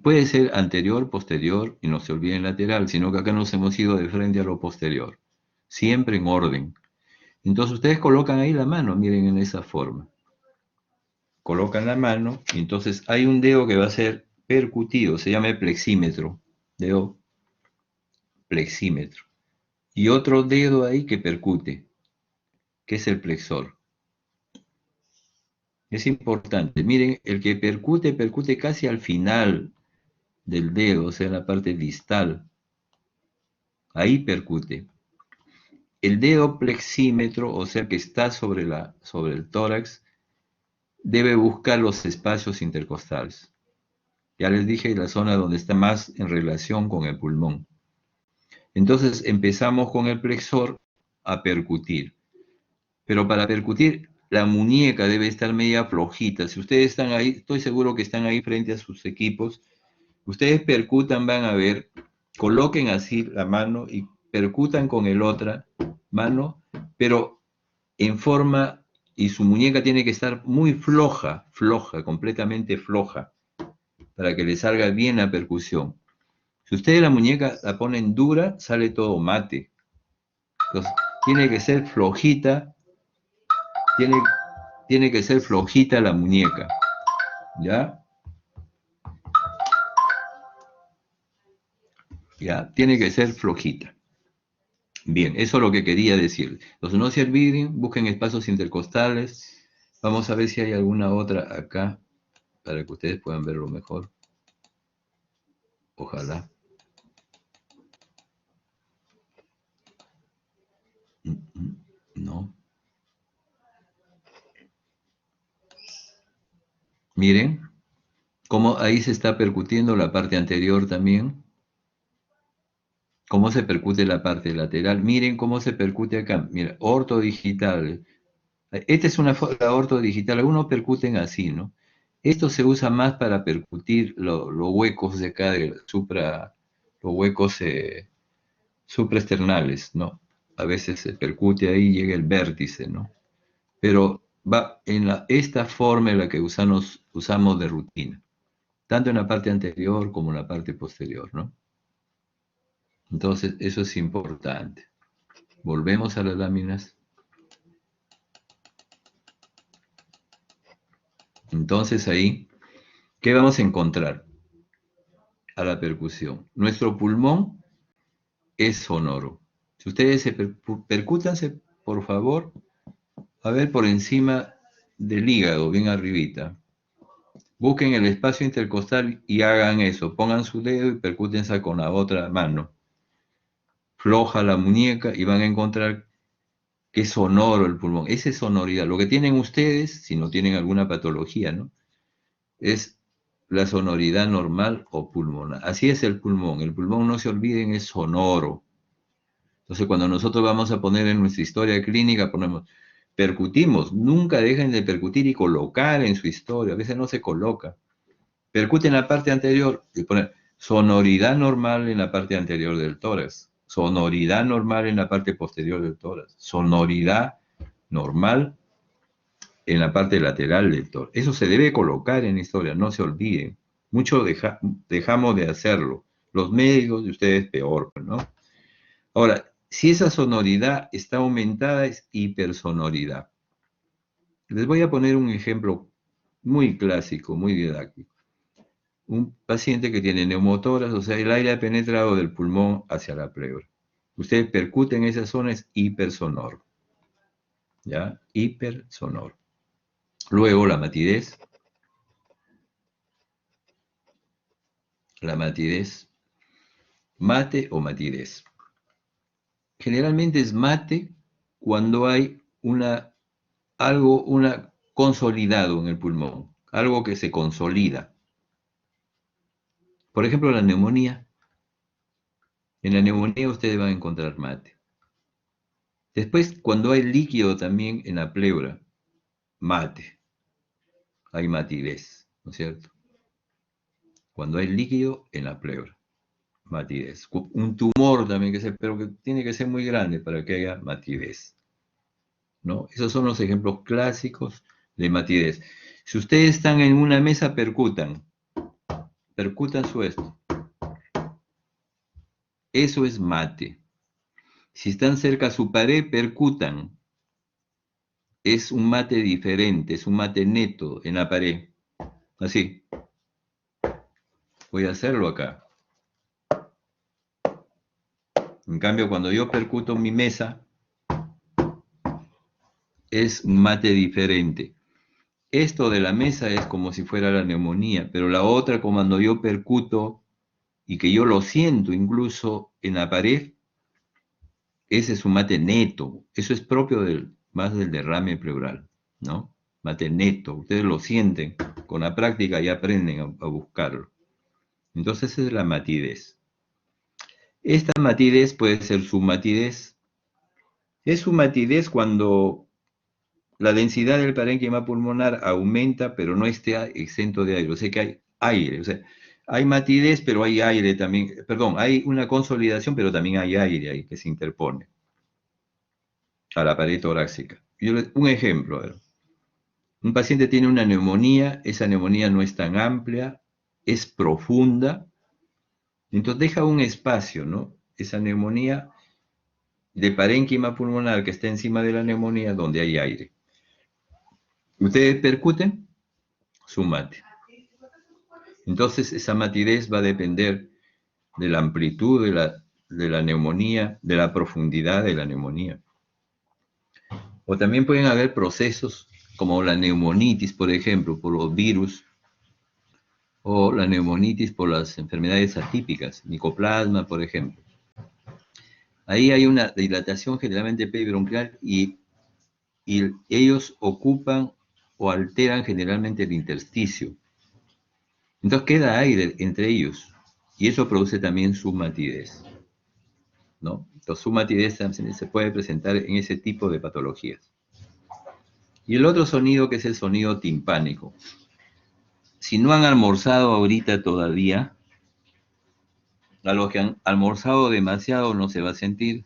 Puede ser anterior, posterior, y no se olviden lateral, sino que acá nos hemos ido de frente a lo posterior. Siempre en orden. Entonces ustedes colocan ahí la mano, miren en esa forma. Colocan la mano y entonces hay un dedo que va a ser percutido, se llama el plexímetro, dedo plexímetro. Y otro dedo ahí que percute, que es el plexor. Es importante, miren, el que percute casi al final del dedo, o sea, en la parte distal. Ahí percute. El dedo plexímetro, o sea, que está sobre el tórax, debe buscar los espacios intercostales. Ya les dije la zona donde está más en relación con el pulmón. Entonces empezamos con el plexor a percutir. Pero para percutir, la muñeca debe estar media flojita. Si ustedes están ahí, estoy seguro que están ahí frente a sus equipos. Ustedes percutan, van a ver, coloquen así la mano y percutan con el otra mano, pero en forma, y su muñeca tiene que estar muy floja, floja, completamente floja, para que le salga bien la percusión. Si ustedes la muñeca la ponen dura, sale todo mate. Entonces, tiene que ser flojita, tiene, tiene que ser flojita la muñeca, ¿ya? ¿Ya? Tiene que ser flojita. Bien, eso es lo que quería decir. Entonces, no se olviden, busquen espacios intercostales. Vamos a ver si hay alguna otra acá para que ustedes puedan verlo mejor. Ojalá. No. Miren cómo ahí se está percutiendo la parte anterior también. Cómo se percute la parte lateral. Miren cómo se percute acá. Mira, ortodigital. Esta es una forma ortodigital. Algunos percuten así, ¿no? Esto se usa más para percutir los huecos de acá, los huecos supraesternales, ¿no? A veces se percute ahí y llega el vértice, ¿no? Pero va en esta forma en la que usamos de rutina, tanto en la parte anterior como en la parte posterior, ¿no? Entonces, eso es importante. Volvemos a las láminas. Entonces ahí, ¿qué vamos a encontrar? A la percusión. Nuestro pulmón es sonoro. Si ustedes se percútanse, por favor, a ver por encima del hígado, bien arribita. Busquen el espacio intercostal y hagan eso. Pongan su dedo y percútense con la otra mano. Floja la muñeca y van a encontrar que es sonoro el pulmón. Esa es sonoridad. Lo que tienen ustedes, si no tienen alguna patología, ¿no? Es la sonoridad normal o pulmonar. Así es el pulmón. El pulmón, no se olviden, es sonoro. Entonces, cuando nosotros vamos a poner en nuestra historia clínica, ponemos, percutimos, nunca dejen de percutir y colocar en su historia. A veces no se coloca. Percute en la parte anterior y poner sonoridad normal en la parte anterior del tórax, sonoridad normal en la parte posterior del tórax, sonoridad normal en la parte lateral del tórax. Eso se debe colocar en la historia, no se olviden. Mucho dejamos de hacerlo. Los médicos y ustedes peor, ¿no? Ahora, si esa sonoridad está aumentada, es hipersonoridad. Les voy a poner un ejemplo muy clásico, muy didáctico. Un paciente que tiene neumotoras, o sea, el aire ha penetrado del pulmón hacia la pleura. Ustedes percuten esa zona, es hipersonoro. ¿Ya? Hipersonoro. Luego la matidez. La matidez. Mate o matidez. Generalmente es mate cuando hay algo consolidado en el pulmón, algo que se consolida. Por ejemplo, la neumonía. En la neumonía ustedes van a encontrar mate. Después, cuando hay líquido también en la pleura, mate. Hay matidez, ¿no es cierto? Cuando hay líquido en la pleura, matidez. Un tumor también, pero que tiene que ser muy grande para que haya matidez, ¿no? Esos son los ejemplos clásicos de matidez. Si ustedes están en una mesa, percutan su esto. Eso es mate. Si están cerca a su pared, percutan. Es un mate diferente, es un mate neto en la pared. Así. Voy a hacerlo acá. En cambio, cuando yo percuto mi mesa, es un mate diferente. Esto de la mesa es como si fuera la neumonía, pero la otra, cuando yo percuto y que yo lo siento incluso en la pared, ese es un mate neto. Eso es propio más del derrame pleural, ¿no? Mate neto. Ustedes lo sienten. Con la práctica ya aprenden a buscarlo. Entonces esa es la matidez. Esta matidez puede ser submatidez. Es submatidez cuando la densidad del parénquima pulmonar aumenta, pero no esté exento de aire. O sea que hay aire. O sea, hay matidez, pero hay aire también. Perdón, hay una consolidación, pero también hay aire ahí que se interpone a la pared torácica. Un ejemplo, a ver. Un paciente tiene una neumonía, esa neumonía no es tan amplia, es profunda, entonces deja un espacio, ¿no? Esa neumonía de parénquima pulmonar que está encima de la neumonía donde hay aire. Ustedes percuten, su mate. Entonces esa matidez va a depender de la amplitud de la neumonía, de la profundidad de la neumonía. O también pueden haber procesos como la neumonitis, por ejemplo, por los virus, o la neumonitis por las enfermedades atípicas, micoplasma, por ejemplo. Ahí hay una dilatación generalmente peribronquial y ellos ocupan o alteran generalmente el intersticio. Entonces queda aire entre ellos y eso produce también submatidez, ¿no? Entonces submatidez también se puede presentar en ese tipo de patologías. Y el otro sonido que es el sonido timpánico. Si no han almorzado ahorita todavía, a los que han almorzado demasiado no se va a sentir,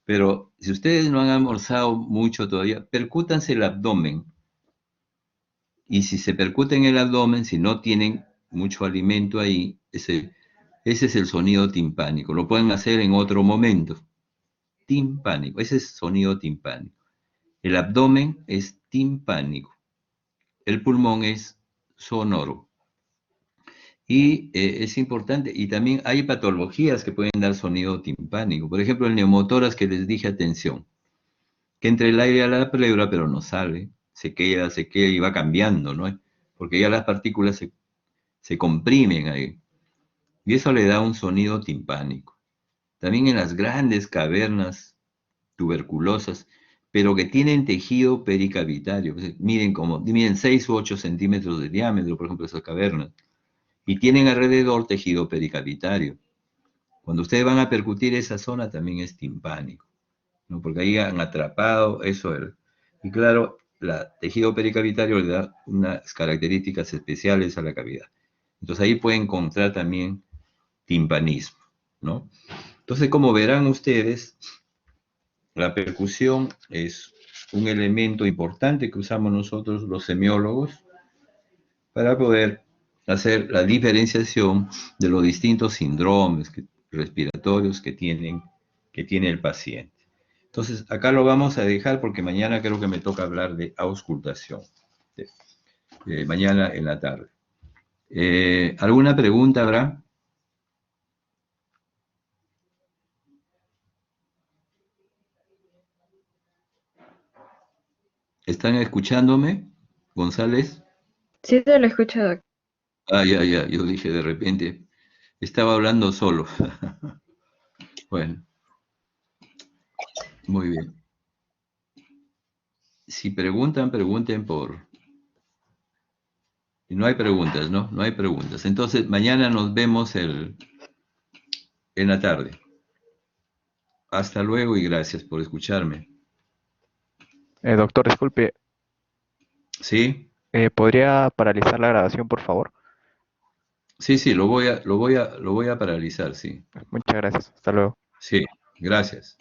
pero si ustedes no han almorzado mucho todavía, percútanse el abdomen. Y si se percuten el abdomen, si no tienen mucho alimento ahí, ese es el sonido timpánico. Lo pueden hacer en otro momento. Timpánico, ese es sonido timpánico. El abdomen es timpánico. El pulmón es sonoro. Y es importante, y también hay patologías que pueden dar sonido timpánico. Por ejemplo, el neumotórax que les dije, atención, que entre el aire a la pleura, pero no sale, se queda y va cambiando, ¿no? Porque ya las partículas se comprimen ahí. Y eso le da un sonido timpánico. También en las grandes cavernas tuberculosas, pero que tienen tejido pericavitario. Miden 6 u 8 centímetros de diámetro, por ejemplo, esas cavernas. Y tienen alrededor tejido pericavitario. Cuando ustedes van a percutir esa zona también es timpánico, ¿no? Porque ahí han atrapado eso. Y claro, el tejido pericavitario le da unas características especiales a la cavidad. Entonces ahí pueden encontrar también timpanismo, ¿no? Entonces, como verán ustedes, la percusión es un elemento importante que usamos nosotros los semiólogos para poder hacer la diferenciación de los distintos síndromes respiratorios que tiene el paciente. Entonces, acá lo vamos a dejar porque mañana creo que me toca hablar de auscultación, mañana en la tarde. ¿Alguna pregunta habrá? ¿Están escuchándome, González? Sí, te lo escucho, doctor. Ah, ya, yo dije de repente, estaba hablando solo. Bueno, muy bien. Si preguntan, pregunten por... No hay preguntas, ¿no? No hay preguntas. Entonces, mañana nos vemos en la tarde. Hasta luego y gracias por escucharme. Doctor, disculpe, ¿Sí? ¿podría paralizar la grabación, por favor? Sí, lo voy a paralizar, sí. Muchas gracias. Hasta luego. Sí, gracias.